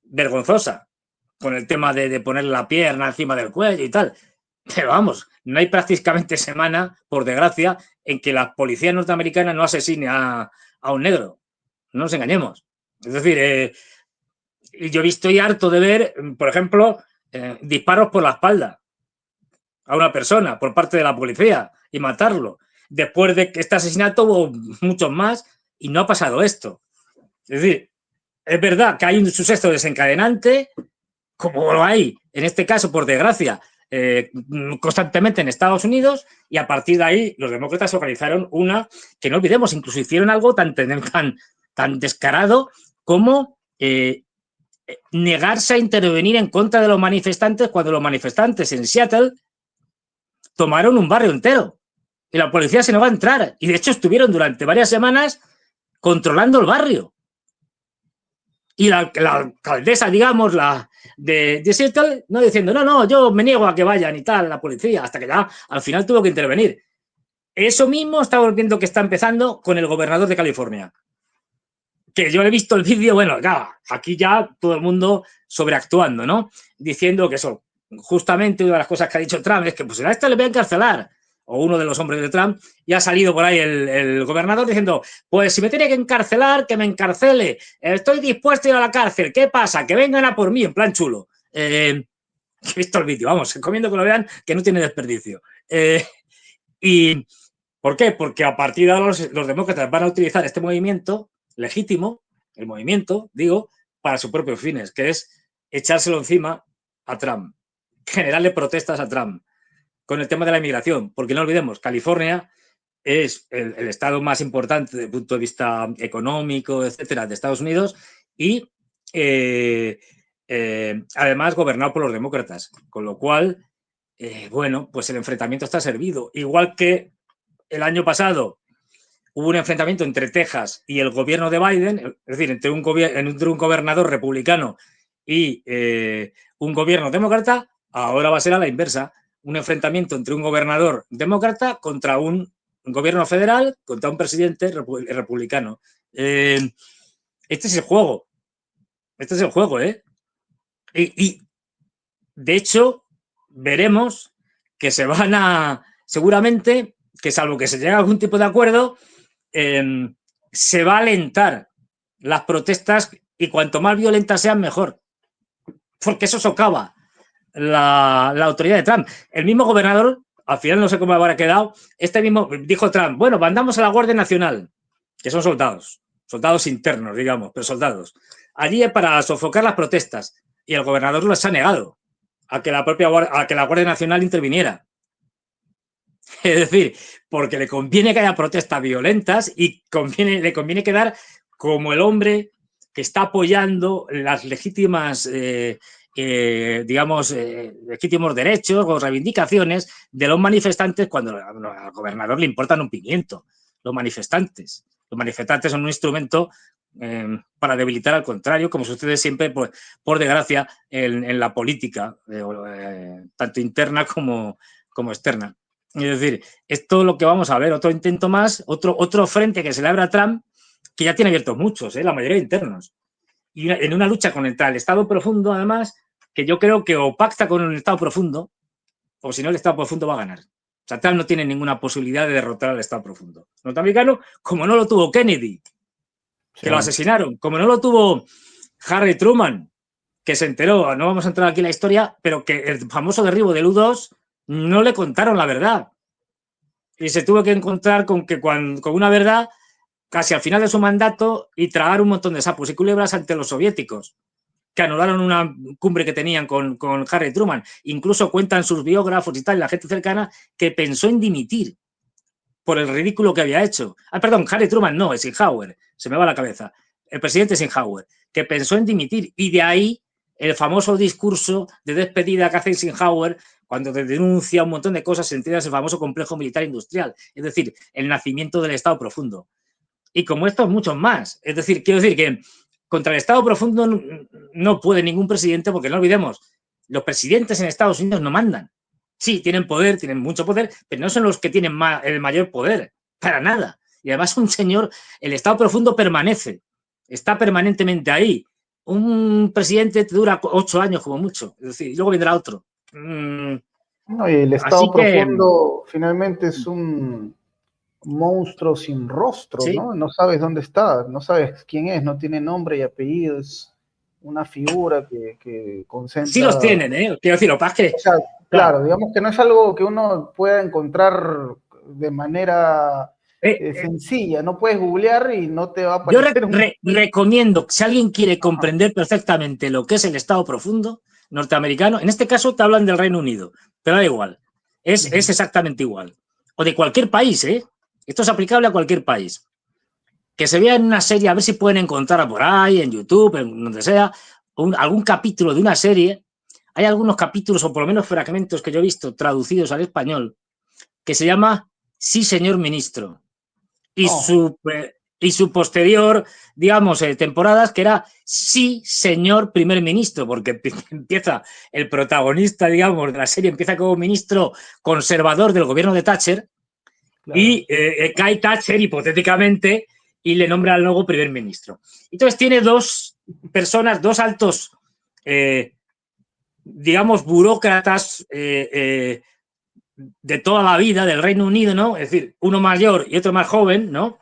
vergonzosa, con el tema de poner la pierna encima del cuello y tal. Pero vamos, no hay prácticamente semana, por desgracia, en que la policía norteamericana no asesine a un negro. No nos engañemos. Es decir, yo estoy harto de ver, por ejemplo, disparos por la espalda a una persona por parte de la policía y matarlo. Después de que este asesinato hubo muchos más y no ha pasado esto. Es decir, es verdad que hay un suceso desencadenante, como lo hay en este caso, por desgracia, constantemente en Estados Unidos, y a partir de ahí los demócratas organizaron una que no olvidemos, incluso hicieron algo tan descarado como negarse a intervenir en contra de los manifestantes cuando los manifestantes en Seattle tomaron un barrio entero y la policía se negó a entrar, y de hecho estuvieron durante varias semanas controlando el barrio. Y la alcaldesa, digamos, de Seattle, no diciendo, no, yo me niego a que vayan y tal, la policía, hasta que ya al final tuvo que intervenir. Eso mismo estamos viendo que está empezando con el gobernador de California. Que yo he visto el vídeo, bueno, claro, aquí ya todo el mundo sobreactuando, ¿no? Diciendo que eso, justamente una de las cosas que ha dicho Trump es que pues a este le voy a encarcelar, o uno de los hombres de Trump, y ha salido por ahí el gobernador diciendo, pues si me tiene que encarcelar, que me encarcele, estoy dispuesto a ir a la cárcel, ¿qué pasa? Que vengan a por mí, en plan chulo. He visto el vídeo, vamos, recomiendo que lo vean, que no tiene desperdicio. ¿Y por qué? Porque a partir de ahora los demócratas van a utilizar este movimiento legítimo, el movimiento, digo, para sus propios fines, que es echárselo encima a Trump, generarle protestas a Trump con el tema de la inmigración, porque no olvidemos, California es el estado más importante desde el punto de vista económico, etcétera, de Estados Unidos, y además gobernado por los demócratas, con lo cual, bueno, pues el enfrentamiento está servido. Igual que el año pasado hubo un enfrentamiento entre Texas y el gobierno de Biden, es decir, entre un gobernador republicano y un gobierno demócrata, ahora va a ser a la inversa, un enfrentamiento entre un gobernador demócrata contra un gobierno federal, contra un presidente republicano. Este es el juego. Este es el juego, ¿eh? Y de hecho, veremos que se van a, seguramente, que salvo que se llegue a algún tipo de acuerdo, se va a alentar las protestas, y cuanto más violentas sean, mejor. Porque eso socava la autoridad de Trump. El mismo gobernador, al final no sé cómo habrá quedado, dijo Trump, bueno, mandamos a la Guardia Nacional, que son soldados internos, digamos, pero soldados, allí para sofocar las protestas. Y el gobernador les ha negado a que la Guardia Nacional interviniera. Es decir, porque le conviene que haya protestas violentas y le conviene quedar como el hombre que está apoyando las legítimas, legítimos derechos o reivindicaciones de los manifestantes, cuando al gobernador le importan un pimiento los manifestantes. Los manifestantes son un instrumento para debilitar al contrario, como sucede siempre, por desgracia, en la política, tanto interna como externa. Es decir, esto es lo que vamos a ver, otro intento más, otro frente que se le abre a Trump, que ya tiene abiertos muchos, la mayoría internos. Y en una lucha contra el Estado profundo, además, que yo creo que o pacta con el Estado profundo, o si no, el Estado profundo va a ganar. O sea, Trump no tiene ninguna posibilidad de derrotar al Estado profundo norteamericano, como no lo tuvo Kennedy, que lo asesinaron, como no lo tuvo Harry Truman, que se enteró, no vamos a entrar aquí en la historia, pero que el famoso derribo del U-2 no le contaron la verdad. Y se tuvo que encontrar con una verdad casi al final de su mandato y tragar un montón de sapos y culebras ante los soviéticos, que anularon una cumbre que tenían con Harry Truman. Incluso cuentan sus biógrafos y tal, la gente cercana, que pensó en dimitir por el ridículo que había hecho. Perdón, Harry Truman no, Eisenhower, se me va la cabeza. El presidente Eisenhower, que pensó en dimitir, y de ahí el famoso discurso de despedida que hace Eisenhower cuando denuncia un montón de cosas, entre ellas el famoso complejo militar industrial, es decir, el nacimiento del Estado profundo. Y como estos, muchos más. Es decir, quiero decir que contra el Estado profundo no puede ningún presidente, porque no olvidemos, los presidentes en Estados Unidos no mandan. Sí, tienen poder, tienen mucho poder, pero no son los que tienen el mayor poder, para nada. Y además un señor, el Estado profundo permanece, está permanentemente ahí. Un presidente te dura 8 años como mucho, es decir, y luego vendrá otro. No, y el Estado profundo finalmente es un monstruo sin rostro, ¿sí? ¿No? No sabes dónde está, no sabes quién es, no tiene nombre y apellido, es una figura que concentra... Sí los tienen, ¿eh? Quiero decir, lo que pasa es que... O sea, claro, digamos que no es algo que uno pueda encontrar de manera sencilla, no puedes googlear y no te va a aparecer... Yo recomiendo, si alguien quiere comprender perfectamente lo que es el Estado profundo norteamericano, en este caso te hablan del Reino Unido, pero da igual, es exactamente igual. O de cualquier país, ¿eh? Esto es aplicable a cualquier país. Que se vea en una serie, a ver si pueden encontrar por ahí, en YouTube, en donde sea, algún capítulo de una serie. Hay algunos capítulos, o por lo menos fragmentos que yo he visto traducidos al español, que se llama Sí, señor ministro. Y su posterior, digamos, temporadas, que era Sí, señor primer ministro, porque empieza el protagonista, digamos, de la serie, empieza como ministro conservador del gobierno de Thatcher, claro. Y cae Thatcher hipotéticamente y le nombra luego primer ministro. Entonces tiene dos personas, dos altos, digamos, burócratas de toda la vida del Reino Unido, ¿no? Es decir, uno mayor y otro más joven, ¿no?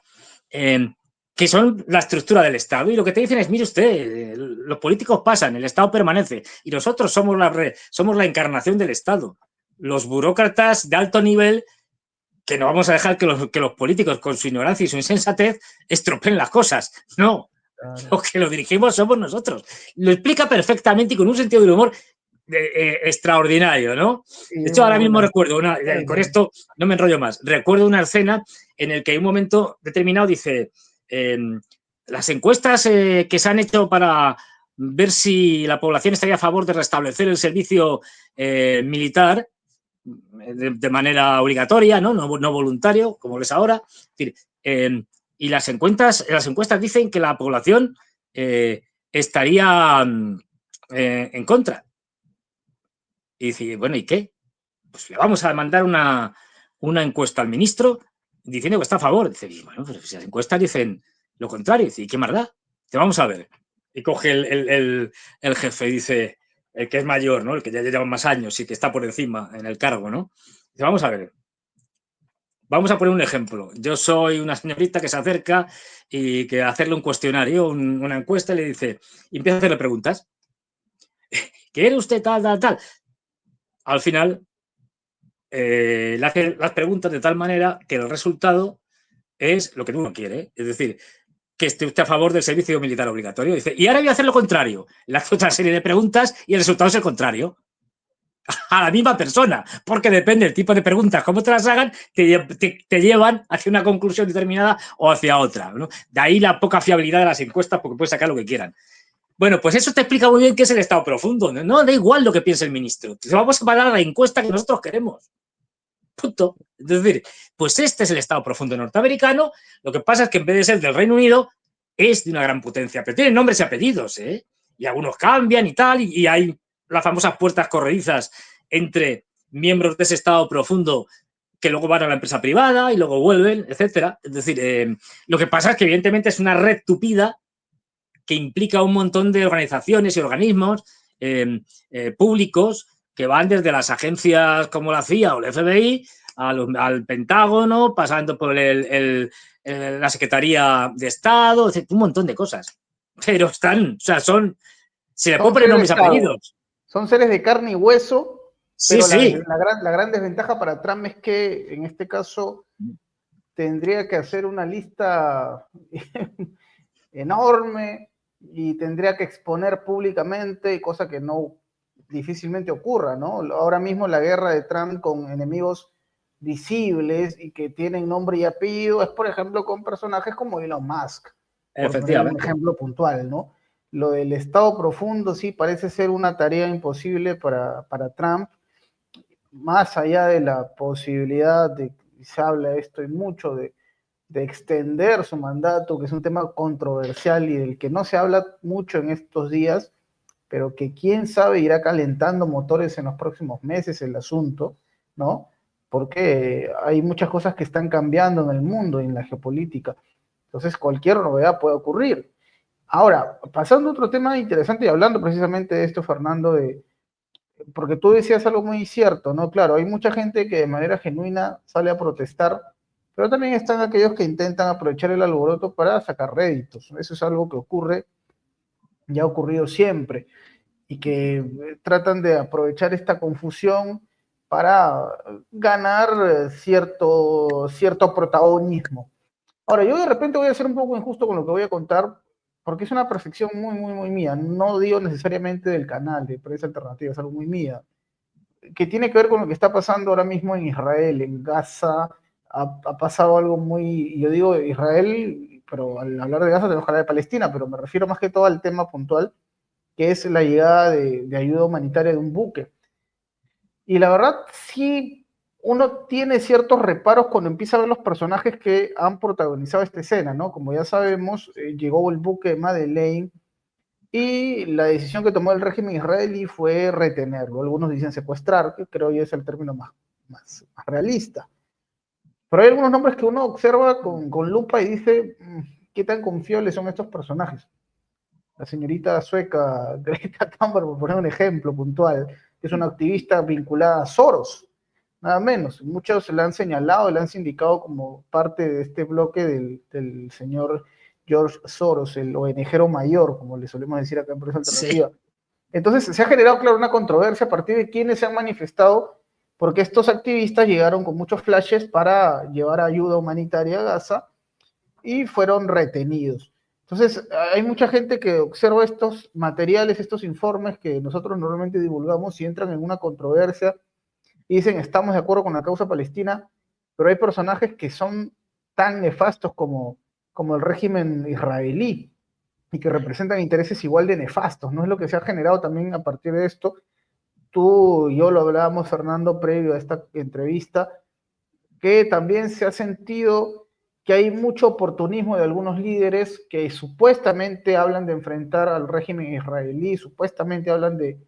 Que son la estructura del Estado. Y lo que te dicen es, mire usted, los políticos pasan, el Estado permanece y nosotros somos la encarnación del Estado. Los burócratas de alto nivel, que no vamos a dejar que los políticos con su ignorancia y su insensatez estropeen las cosas. No, los que lo dirigimos somos nosotros. Lo explica perfectamente y con un sentido del humor extraordinario, ¿no? De hecho, ahora mismo recuerdo, con esto no me enrollo más, recuerdo una escena en la que en un momento determinado dice, las encuestas que se han hecho para ver si la población estaría a favor de restablecer el servicio militar de manera obligatoria, ¿no? No voluntario, como es ahora. Es decir, y las encuestas dicen que la población estaría en contra. Y dice, bueno, ¿y qué? Pues le vamos a mandar una encuesta al ministro diciendo que está a favor. Dice, bueno, pero si las encuestas dicen lo contrario, dice, ¿y qué más da? Dice, vamos a ver. Y coge el jefe y dice, el que es mayor, ¿no? El que ya lleva más años y que está por encima en el cargo, ¿no? Dice, vamos a ver. Vamos a poner un ejemplo. Yo soy una señorita que se acerca y que hacerle un cuestionario, una encuesta, y le dice, y empieza a hacerle preguntas. ¿Quiere usted tal? Al final, le hace las preguntas de tal manera que el resultado es lo que uno quiere. Es decir, que esté usted a favor del servicio militar obligatorio. Dice, y ahora voy a hacer lo contrario. Le hace otra serie de preguntas y el resultado es el contrario. A la misma persona, porque depende del tipo de preguntas, cómo te las hagan, te llevan hacia una conclusión determinada o hacia otra, ¿no? De ahí la poca fiabilidad de las encuestas, porque puedes sacar lo que quieran. Bueno, pues eso te explica muy bien qué es el Estado profundo. No da igual lo que piense el ministro. Vamos a parar la encuesta que nosotros queremos. Punto. Es decir, pues este es el Estado profundo norteamericano. Lo que pasa es que en vez de ser del Reino Unido, es de una gran potencia. Pero tienen nombres y apellidos, ¿eh? Y algunos cambian y tal, y hay las famosas puertas corredizas entre miembros de ese Estado profundo que luego van a la empresa privada y luego vuelven, etcétera. Es decir, lo que pasa es que evidentemente es una red tupida que implica un montón de organizaciones y organismos públicos que van desde las agencias como la CIA o el FBI al Pentágono, pasando por la Secretaría de Estado, un montón de cosas. Pero están, o sea, se le pueden Son poner seres de nombres y Estado, apellidos. son seres de carne y hueso, Sí, pero sí. la gran desventaja para Trump es que en este caso tendría que hacer una lista enorme y tendría que exponer públicamente, cosa que no difícilmente ocurra, ¿no? Ahora mismo la guerra de Trump con enemigos visibles y que tienen nombre y apellido es, por ejemplo, con personajes como Elon Musk, por poner un Efectivamente. ejemplo puntual, ¿no? Lo del Estado profundo sí parece ser una tarea imposible para Trump, más allá de la posibilidad de, se habla esto y mucho, de extender su mandato, que es un tema controversial y del que no se habla mucho en estos días, pero que quién sabe irá calentando motores en los próximos meses el asunto, ¿no? Porque hay muchas cosas que están cambiando en el mundo y en la geopolítica. Entonces, cualquier novedad puede ocurrir. Ahora, pasando a otro tema interesante y hablando precisamente de esto, Fernando, porque tú decías algo muy cierto, ¿no? Claro, hay mucha gente que de manera genuina sale a protestar, pero también están aquellos que intentan aprovechar el alboroto para sacar réditos. Eso es algo que ocurre, ya ha ocurrido siempre, y que tratan de aprovechar esta confusión para ganar cierto protagonismo. Ahora, yo de repente voy a ser un poco injusto con lo que voy a contar, porque es una percepción muy mía. No digo necesariamente del canal de Prensa Alternativa, es algo muy mía, que tiene que ver con lo que está pasando ahora mismo en Israel, en Gaza. Ha pasado algo muy, yo digo Israel, pero al hablar de Gaza tenemos que hablar de Palestina, pero me refiero más que todo al tema puntual, que es la llegada de ayuda humanitaria de un buque. Y la verdad, sí, uno tiene ciertos reparos cuando empieza a ver los personajes que han protagonizado esta escena, ¿no? Como ya sabemos, llegó el buque de Madeleine y la decisión que tomó el régimen israelí fue retenerlo. Algunos dicen secuestrar, que creo yo es el término más realista. Pero hay algunos nombres que uno observa con lupa y dice, ¿qué tan confiables son estos personajes? La señorita sueca Greta Thunberg, por poner un ejemplo puntual, que es una activista vinculada a Soros, nada menos. Muchos la han señalado, la han sindicado como parte de este bloque del señor George Soros, el ONGero mayor, como le solemos decir acá en Prensa Sí. Alternativa. Entonces, se ha generado, claro, una controversia a partir de quienes se han manifestado, porque estos activistas llegaron con muchos flashes para llevar ayuda humanitaria a Gaza y fueron retenidos. Entonces, hay mucha gente que observa estos materiales, estos informes que nosotros normalmente divulgamos y entran en una controversia y dicen, estamos de acuerdo con la causa palestina, pero hay personajes que son tan nefastos como el régimen israelí y que representan intereses igual de nefastos, ¿no? Es lo que se ha generado también a partir de esto. Tú y yo lo hablábamos, Fernando, previo a esta entrevista, que también se ha sentido que hay mucho oportunismo de algunos líderes que supuestamente hablan de enfrentar al régimen israelí, supuestamente hablan de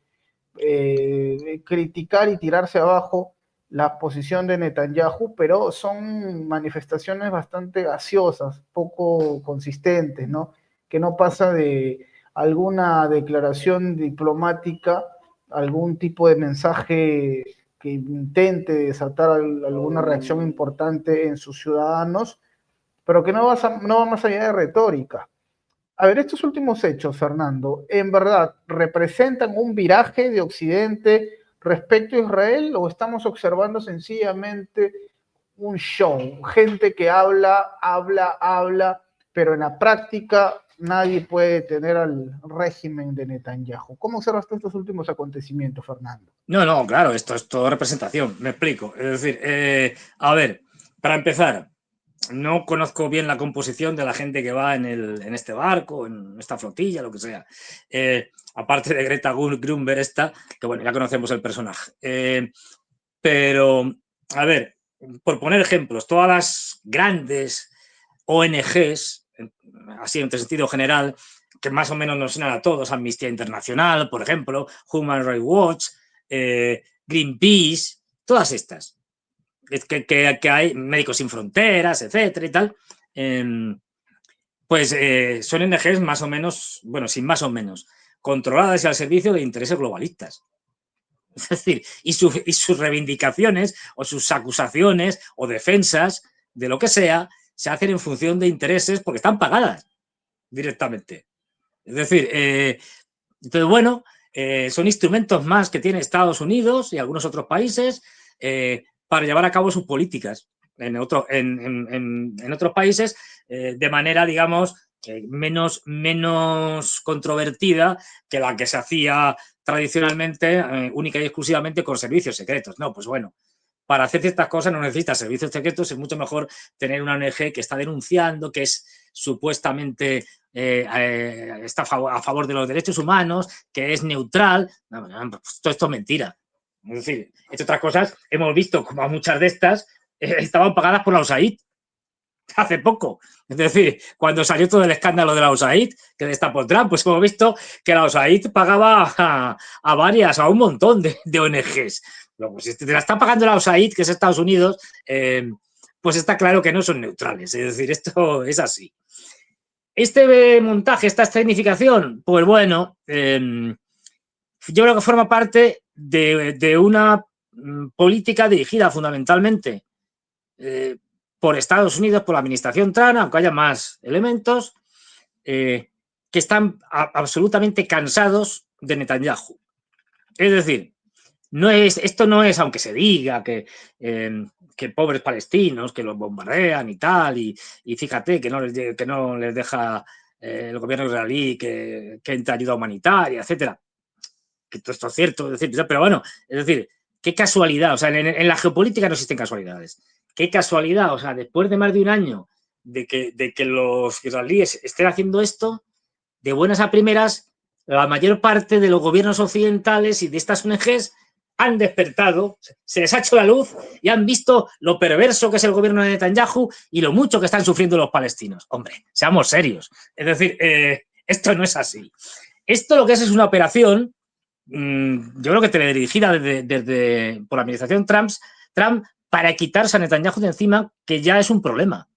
criticar y tirarse abajo la posición de Netanyahu, pero son manifestaciones bastante gaseosas, poco consistentes, ¿no? Que no pasa de alguna declaración diplomática, algún tipo de mensaje que intente desatar alguna reacción importante en sus ciudadanos, pero que no va más allá de retórica. A ver, estos últimos hechos, Fernando, ¿en verdad representan un viraje de Occidente respecto a Israel o estamos observando sencillamente un show? Gente que habla, pero en la práctica nadie puede tener al régimen de Netanyahu. ¿Cómo observas tú estos últimos acontecimientos, Fernando? No, claro, esto es todo representación, me explico. Es decir, a ver, para empezar, no conozco bien la composición de la gente que va en este barco, en esta flotilla, lo que sea. Aparte de Greta Grunberg esta, que bueno, ya conocemos el personaje. Pero, a ver, por poner ejemplos, todas las grandes ONGs, así en sentido general, que más o menos nos suenan a todos, Amnistía Internacional, por ejemplo, Human Rights Watch, Greenpeace, todas estas, que hay Médicos Sin Fronteras, etcétera y tal, pues son ONGs más o menos, bueno, sin más o menos, controladas y al servicio de intereses globalistas. Es decir, y sus reivindicaciones o sus acusaciones o defensas de lo que sea se hacen en función de intereses porque están pagadas directamente. Es decir, entonces, bueno, son instrumentos más que tiene Estados Unidos y algunos otros países para llevar a cabo sus políticas en otros países de manera, digamos, menos controvertida que la que se hacía tradicionalmente, única y exclusivamente con servicios secretos. No, pues bueno, para hacer ciertas cosas no necesitas servicios secretos, es mucho mejor tener una ONG que está denunciando, que es supuestamente está a favor de los derechos humanos, que es neutral. No, pues todo esto es mentira. Es decir, entre otras cosas, hemos visto como muchas de estas estaban pagadas por la USAID hace poco. Es decir, cuando salió todo el escándalo de la USAID, que destapó Trump, pues hemos visto que la USAID pagaba a un montón de ONGs. Luego, si te la está pagando la USAID, que es Estados Unidos, pues está claro que no son neutrales. Es decir, esto es así. Este montaje, esta escenificación, pues bueno, yo creo que forma parte de una política dirigida fundamentalmente por Estados Unidos, por la administración Trump, aunque haya más elementos, que están absolutamente cansados de Netanyahu. Es decir, esto no es, aunque se diga que pobres palestinos, que los bombardean y tal, y fíjate que no les deja el gobierno israelí que entre ayuda humanitaria, etcétera. Que todo esto es cierto, es decir, pero bueno, es decir, qué casualidad, o sea, en la geopolítica no existen casualidades. Qué casualidad, o sea, después de más de un año de que los israelíes estén haciendo esto, de buenas a primeras, la mayor parte de los gobiernos occidentales y de estas ONGs han despertado, se les ha hecho la luz y han visto lo perverso que es el gobierno de Netanyahu y lo mucho que están sufriendo los palestinos. Hombre, seamos serios. Es decir, esto no es así. Esto lo que es una operación, yo creo que teledirigida por la administración Trump para quitarse a Netanyahu de encima, que ya es un problema.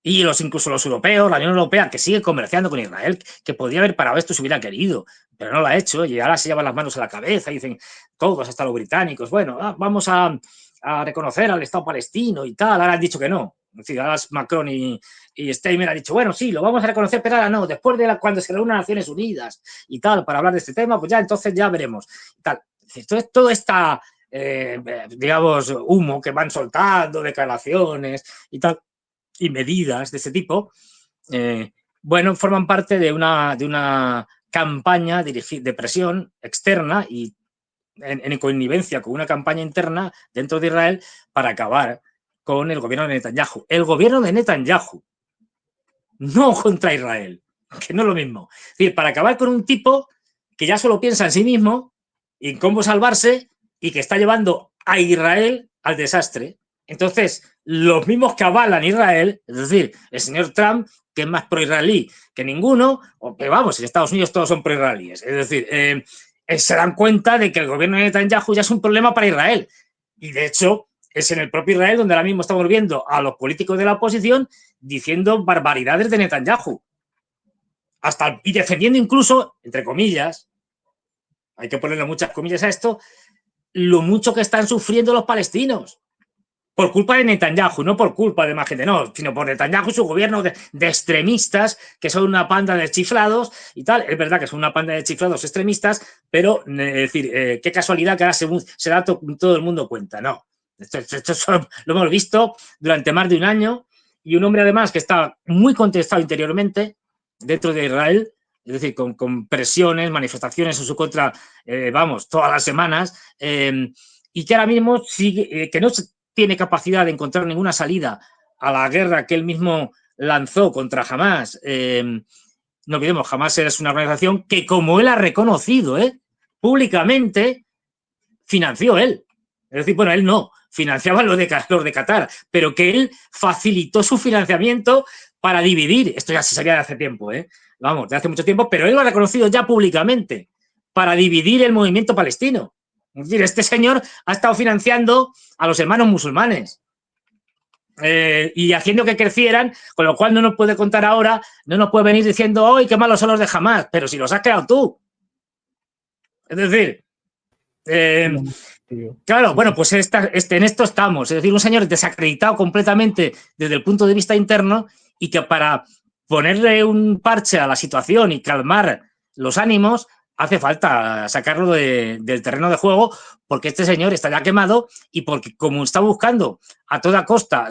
Y incluso los europeos, la Unión Europea, que sigue comerciando con Israel, que podría haber parado esto si hubiera querido, pero no lo ha hecho, y ahora se llevan las manos a la cabeza y dicen todos, hasta los británicos, bueno, vamos a reconocer al Estado palestino y tal, ahora han dicho que no. Es decir, ahora Macron y Steinmeier han dicho, bueno, sí, lo vamos a reconocer, pero ahora no, después de cuando se reúnan Naciones Unidas y tal, para hablar de este tema, pues ya entonces ya veremos. Y tal. Entonces, todo esta, digamos, humo que van soltando, declaraciones y tal, y medidas de ese tipo, bueno, forman parte de una campaña de presión externa y en connivencia con una campaña interna dentro de Israel para acabar con el gobierno de Netanyahu. El gobierno de Netanyahu, no contra Israel, que no es lo mismo. Es decir, para acabar con un tipo que ya solo piensa en sí mismo y en cómo salvarse y que está llevando a Israel al desastre. Entonces, los mismos que avalan Israel, es decir, el señor Trump, que es más pro-israelí que ninguno, o que vamos, en Estados Unidos todos son pro-israelíes. Es decir, se dan cuenta de que el gobierno de Netanyahu ya es un problema para Israel. Y de hecho, es en el propio Israel donde ahora mismo estamos viendo a los políticos de la oposición diciendo barbaridades de Netanyahu. Y defendiendo incluso, entre comillas, hay que ponerle muchas comillas a esto, lo mucho que están sufriendo los palestinos. Por culpa de Netanyahu, no por culpa de más gente, no, sino por Netanyahu y su gobierno de extremistas, que son una panda de chiflados y tal. Es verdad que son una panda de chiflados extremistas, pero es decir, qué casualidad que ahora se da todo el mundo cuenta. No, esto lo hemos visto durante más de un año y un hombre además que está muy contestado interiormente dentro de Israel, es decir, con presiones, manifestaciones en su contra, vamos, todas las semanas, y que ahora mismo sigue, que no tiene capacidad de encontrar ninguna salida a la guerra que él mismo lanzó contra Hamás. No olvidemos, Hamás es una organización que, como él ha reconocido públicamente, financió él. Es decir, bueno, él no, financiaba los de Qatar, pero que él facilitó su financiamiento para dividir. Esto ya se sabía de hace tiempo, vamos, de hace mucho tiempo, pero él lo ha reconocido ya públicamente, para dividir el movimiento palestino. Es decir, este señor ha estado financiando a los hermanos musulmanes. Y haciendo que crecieran, con lo cual no nos puede contar ahora, no nos puede venir diciendo, ¡ay, qué malos son los de Hamas! Pero si los has creado tú. Es decir, claro, sí, bueno, sí. pues en esto estamos. Es decir, un señor desacreditado completamente desde el punto de vista interno y que para ponerle un parche a la situación y calmar los ánimos hace falta sacarlo del terreno de juego, porque este señor está ya quemado y porque como está buscando a toda costa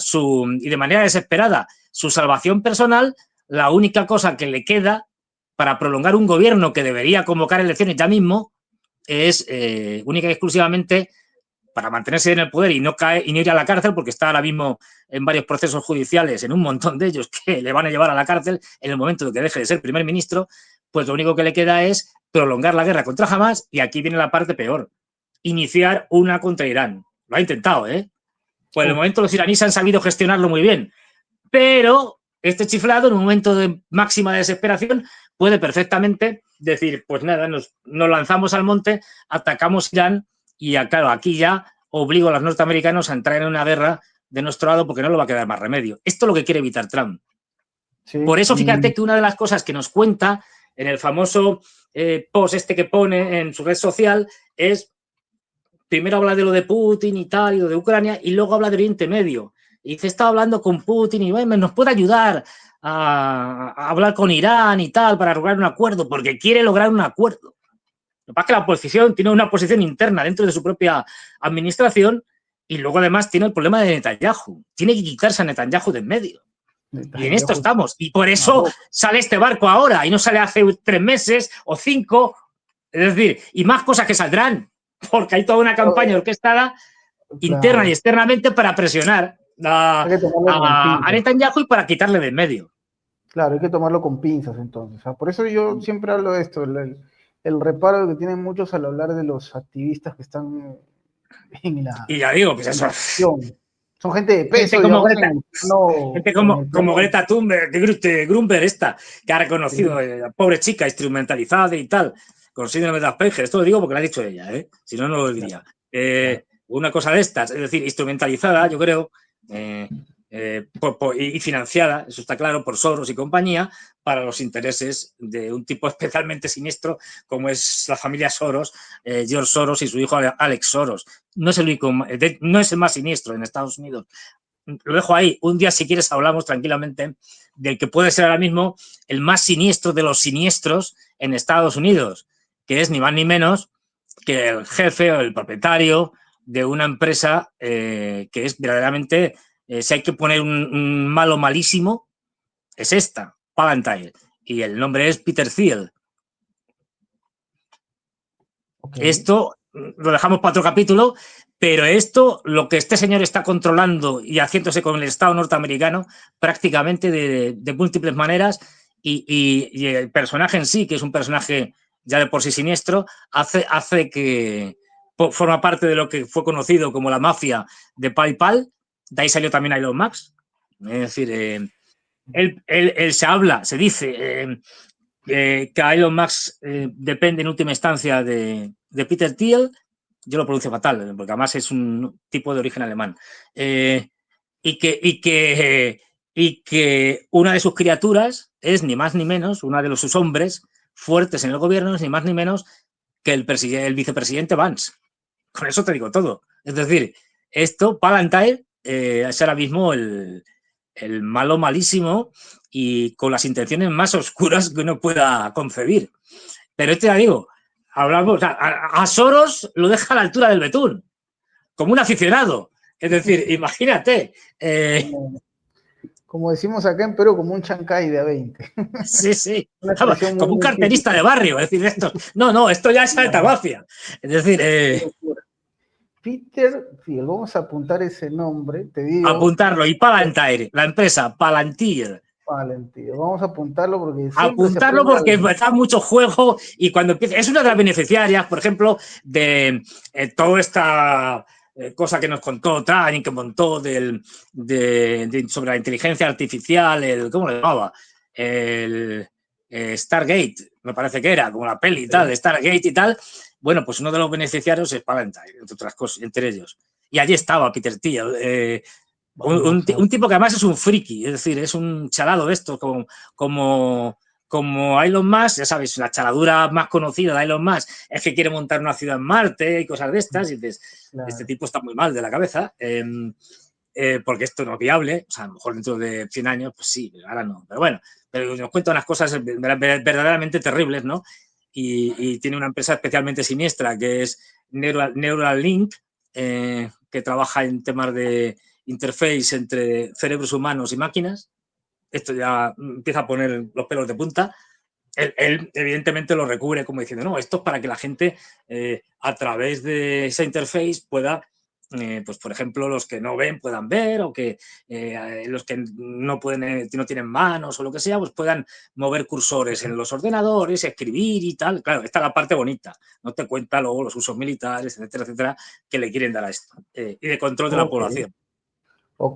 y de manera desesperada su salvación personal, la única cosa que le queda para prolongar un gobierno que debería convocar elecciones ya mismo es única y exclusivamente para mantenerse en el poder y no ir a la cárcel, porque está ahora mismo en varios procesos judiciales, en un montón de ellos que le van a llevar a la cárcel en el momento de que deje de ser primer ministro, pues lo único que le queda es prolongar la guerra contra Hamas, y aquí viene la parte peor, iniciar una contra Irán. Lo ha intentado, ¿eh? Por el momento los iraníes han sabido gestionarlo muy bien, pero este chiflado en un momento de máxima desesperación puede perfectamente decir, pues nada, nos lanzamos al monte, atacamos Irán y claro, aquí ya obligo a los norteamericanos a entrar en una guerra de nuestro lado porque no lo va a quedar más remedio. Esto es lo que quiere evitar Trump. Sí, Por eso fíjate que una de las cosas que nos cuenta en el famoso post que pone en su red social es, primero habla de lo de Putin y tal, y lo de Ucrania, y luego habla de Oriente Medio. Y dice, estaba hablando con Putin y bueno, nos puede ayudar a hablar con Irán y tal para lograr un acuerdo, porque quiere lograr un acuerdo. Lo que pasa es que la oposición tiene una posición interna dentro de su propia administración y luego además tiene el problema de Netanyahu. Tiene que quitarse a Netanyahu de en medio. Y en esto estamos. Y por eso sale este barco ahora y no sale hace 3 meses o 5. Es decir, y más cosas que saldrán, porque hay toda una campaña orquestada interna y externamente para presionar a Netanyahu y para quitarle de en medio. Claro, hay que tomarlo con pinzas entonces. Por eso yo siempre hablo de esto, el reparo que tienen muchos al hablar de los activistas que están en la... Y ya digo, pues eso. Son gente de peso, gente como digamos, Greta, gente como Greta Thunberg, Grunberg que ha reconocido pobre chica instrumentalizada y tal, con síndrome de Asperger. Esto lo digo porque lo ha dicho ella, si no, no lo diría. Una cosa de estas, es decir, instrumentalizada, yo creo, y financiada, eso está claro, por Soros y compañía, para los intereses de un tipo especialmente siniestro como es la familia Soros, George Soros y su hijo Alex Soros. No es el único, no es el más siniestro en Estados Unidos. Lo dejo ahí. Un día, si quieres, hablamos tranquilamente del que puede ser ahora mismo el más siniestro de los siniestros en Estados Unidos, que es ni más ni menos que el jefe o el propietario de una empresa que es verdaderamente, si hay que poner un malo malísimo, es esta, Palantir, y el nombre es Peter Thiel. Esto lo dejamos para otro capítulo, pero esto, lo que este señor está controlando y haciéndose con el Estado norteamericano prácticamente de múltiples maneras, y el personaje en sí, que es un personaje ya de por sí siniestro, hace que forma parte de lo que fue conocido como la mafia de PayPal. De ahí salió también Elon Musk. Es decir, él se dice que Elon Musk depende en última instancia de Peter Thiel. Yo lo pronuncio fatal, porque además es un tipo de origen alemán. Y que una de sus criaturas es ni más ni menos, una de sus hombres fuertes en el gobierno es ni más ni menos que el vicepresidente Vance. Con eso te digo todo. Es decir, Palantir, es ahora mismo el malo malísimo y con las intenciones más oscuras que uno pueda concebir. Pero ya digo, hablamos, a Soros lo deja a la altura del betún, como un aficionado. Es decir, imagínate. Como decimos acá en Perú, como un chancay de A20. Sí. Como un carterista de barrio. Es decir, esto ya es alta mafia. Es decir, Peter Thiel, vamos a apuntar ese nombre, te digo. Apuntarlo, y Palantir, la empresa, Palantir. Vamos a apuntarlo porque apuntarlo porque está mucho juego y cuando empieza, es una de las beneficiarias, por ejemplo, de toda esta cosa que nos contó Trump, que montó sobre la inteligencia artificial, ¿cómo le llamaba? El Stargate, me parece que era, como la peli y tal, Stargate y tal. Bueno, pues uno de los beneficiarios es Palantir, entre otras cosas, entre ellos. Y allí estaba Peter Thiel, un tipo que además es un friki, es decir, es un chalado de esto, como Elon Musk, ya sabéis, la chaladura más conocida de Elon Musk es que quiere montar una ciudad en Marte y cosas de estas, y dices, claro, este tipo está muy mal de la cabeza, porque esto no es viable, o sea, a lo mejor dentro de 100 años, pues sí, ahora no, pero bueno, pero nos cuenta unas cosas verdaderamente terribles, ¿no? Y tiene una empresa especialmente siniestra que es Neuralink, que trabaja en temas de interface entre cerebros humanos y máquinas. Esto ya empieza a poner los pelos de punta. Él evidentemente lo recubre como diciendo, no, esto es para que la gente a través de esa interface pueda, pues por ejemplo, los que no ven puedan ver, o que los que no pueden, no tienen manos o lo que sea, pues puedan mover cursores en los ordenadores, escribir y tal. Claro, esta es la parte bonita, no te cuenta luego los usos militares, etcétera, etcétera, que le quieren dar a esto, y de control de la población.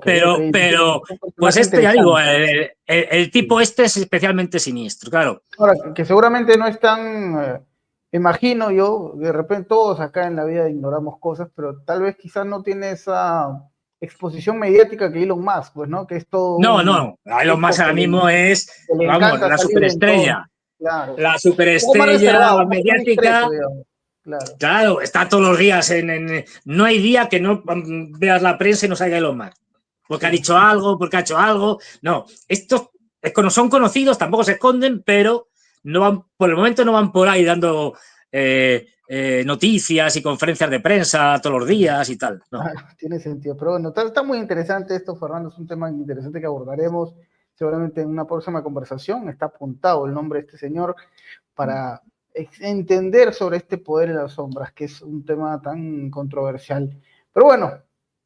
Pero, pues este, ya digo, el tipo este es especialmente siniestro, claro. Ahora, que seguramente no es tan, imagino yo, de repente todos acá en la vida ignoramos cosas, pero tal vez quizás no tiene esa exposición mediática que Elon Musk, pues, ¿no? Que es todo No, Elon Musk ahora mismo es, vamos, la superestrella. Claro. La superestrella mediática. Claro, está todos los días no hay día que no veas la prensa y no salga Elon Musk. Porque ha dicho algo, porque ha hecho algo. No, estos son conocidos, tampoco se esconden, pero no van, por el momento no van por ahí dando noticias y conferencias de prensa todos los días y tal. No. Tiene sentido, pero bueno, está muy interesante esto, Fernando, es un tema interesante que abordaremos seguramente en una próxima conversación. Está apuntado el nombre de este señor para entender sobre este poder en las sombras, que es un tema tan controversial. Pero bueno,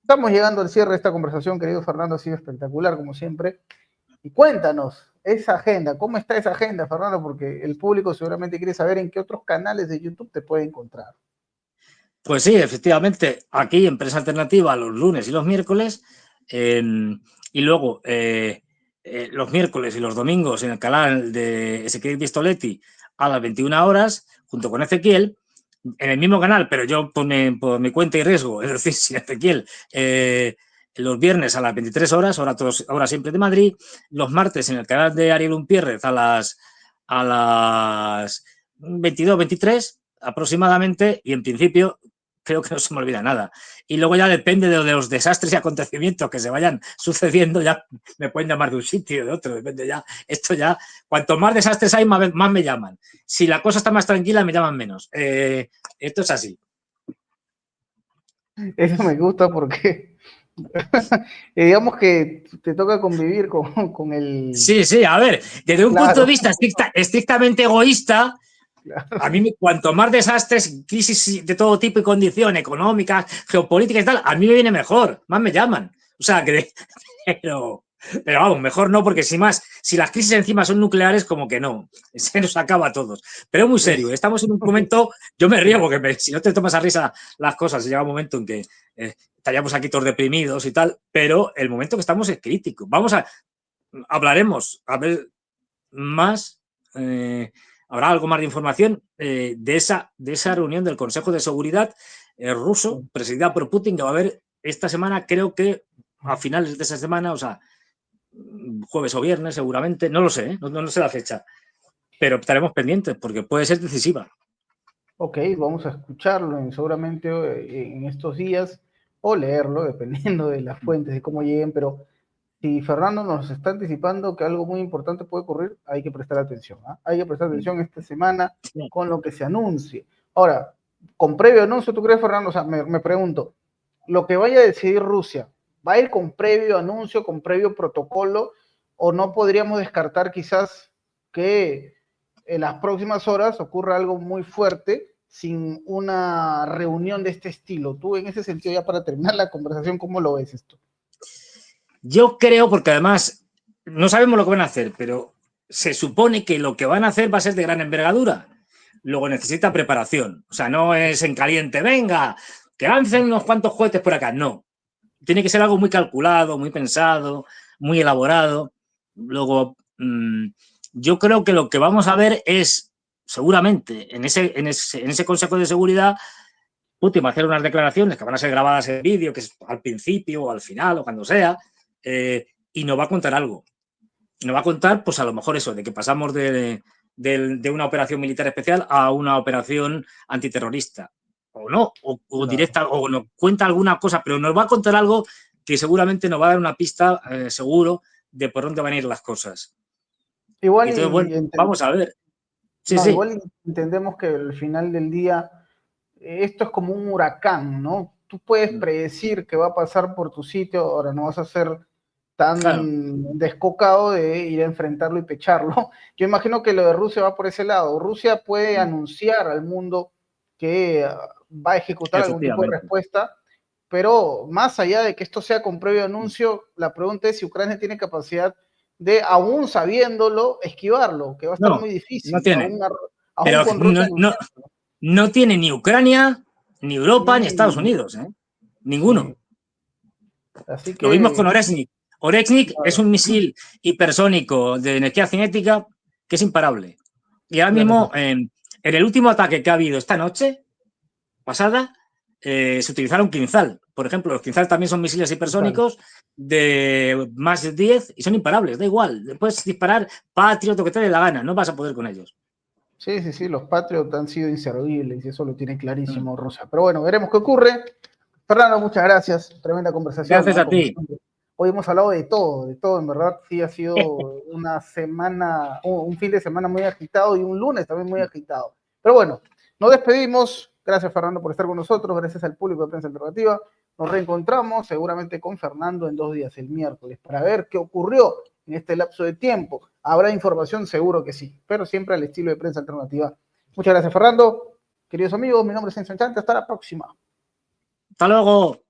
estamos llegando al cierre de esta conversación, querido Fernando, ha sido espectacular, como siempre. Y cuéntanos, esa agenda, ¿cómo está esa agenda, Fernando? Porque el público seguramente quiere saber en qué otros canales de YouTube te puede encontrar. Pues sí, efectivamente, aquí en Prensa Alternativa los lunes y los miércoles, y luego los miércoles y los domingos en el canal de Ezequiel Pistoletti a las 21 horas, junto con Ezequiel, en el mismo canal, pero yo por mi cuenta y riesgo, es decir, sin Ezequiel, los viernes a las 23 horas, ahora siempre de Madrid, los martes en el canal de Ariel Umpierrez a las 22, 23 aproximadamente, y en principio creo que no se me olvida nada. Y luego ya depende de los desastres y acontecimientos que se vayan sucediendo, ya me pueden llamar de un sitio o de otro, depende ya. Esto ya, cuanto más desastres hay, más me llaman. Si la cosa está más tranquila, me llaman menos. Esto es así. Eso me gusta porque digamos que te toca convivir con el... Sí, a ver, desde un punto de vista estrictamente egoísta, a mí, cuanto más desastres, crisis de todo tipo y condición, económicas, geopolíticas y tal, a mí me viene mejor, más me llaman. O sea, pero vamos, mejor no, porque si las crisis encima son nucleares, como que no, se nos acaba a todos. Pero es muy serio, estamos en un momento, yo me río porque si no te tomas a risa las cosas, llega un momento en que estaríamos aquí todos deprimidos y tal, pero el momento que estamos es crítico. Hablaremos, a ver, más... habrá algo más de información de esa reunión del Consejo de Seguridad ruso, presidida por Putin, que va a haber esta semana, creo que a finales de esa semana, o sea, jueves o viernes seguramente, no lo sé, no sé la fecha, pero estaremos pendientes porque puede ser decisiva. Ok, vamos a escucharlo seguramente en estos días o leerlo, dependiendo de las fuentes, de cómo lleguen, pero si Fernando nos está anticipando que algo muy importante puede ocurrir, hay que prestar atención. Hay que prestar atención esta semana con lo que se anuncie. Ahora, con previo anuncio, ¿tú crees, Fernando? O sea, me pregunto, lo que vaya a decidir Rusia, ¿va a ir con previo anuncio, con previo protocolo, o no podríamos descartar quizás que en las próximas horas ocurra algo muy fuerte sin una reunión de este estilo? Tú, en ese sentido, ya para terminar la conversación, ¿cómo lo ves esto? Yo creo, porque además no sabemos lo que van a hacer, pero se supone que lo que van a hacer va a ser de gran envergadura. Luego necesita preparación. O sea, no es en caliente, venga, que lancen unos cuantos cohetes por acá. No. Tiene que ser algo muy calculado, muy pensado, muy elaborado. Luego, yo creo que lo que vamos a ver es, seguramente, en ese Consejo de Seguridad, Putin va a hacer unas declaraciones que van a ser grabadas en vídeo, que es al principio o al final o cuando sea, y nos va a contar algo. Nos va a contar, pues a lo mejor eso, de que pasamos de una operación militar especial a una operación antiterrorista. O no, o directa, o nos cuenta alguna cosa, pero nos va a contar algo que seguramente nos va a dar una pista seguro de por dónde van a ir las cosas. Igual Y entonces, bueno, vamos a ver. Sí, no, sí. igual entendemos que al final del día esto es como un huracán, ¿no? Tú puedes predecir que va a pasar por tu sitio, ahora no vas a ser tan Claro. descocado de ir a enfrentarlo y pecharlo. Yo imagino que lo de Rusia va por ese lado. Rusia puede anunciar al mundo que va a ejecutar algún tipo de Efectivamente. respuesta, pero más allá de que esto sea con previo anuncio, la pregunta es si Ucrania tiene capacidad de, aún sabiéndolo, esquivarlo, que va a estar No, muy no difícil, tiene. aún Pero con no, Rusia no, anunciando. no tiene ni Ucrania, ni Europa, ni Estados Mm, Unidos. Ninguno. sí, así Lo mismo con que, Oreshnik. Oreshnik es claro, un misil hipersónico de energía cinética que es imparable. Y ahora claro que mismo, sí. en el último ataque que ha habido esta noche pasada, se utilizaron Kinzhal. Por ejemplo, los Kinzhal también son misiles Total. hipersónicos de más de 10 y son imparables, da igual. Puedes disparar Patriot, lo que te dé la gana, no vas a poder con ellos. Sí, sí, sí, los Patriots han sido inservibles y eso lo tiene clarísimo Rusia. Pero bueno, veremos qué ocurre. Fernando, muchas gracias. Tremenda conversación, Gracias ¿no? a Como ti. siempre. Hoy hemos hablado de todo, en verdad. Sí, ha sido una semana, un fin de semana muy agitado y un lunes también muy agitado. Pero bueno, nos despedimos. Gracias, Fernando, por estar con nosotros. Gracias al público de Prensa Alternativa. Nos reencontramos seguramente con Fernando en 2 días, el miércoles, para ver qué ocurrió en este lapso de tiempo. ¿Habrá información? Seguro que sí, pero siempre al estilo de Prensa Alternativa. Muchas gracias, Fernando. Queridos amigos, mi nombre es Enzo Enchante. Hasta la próxima. Hasta luego.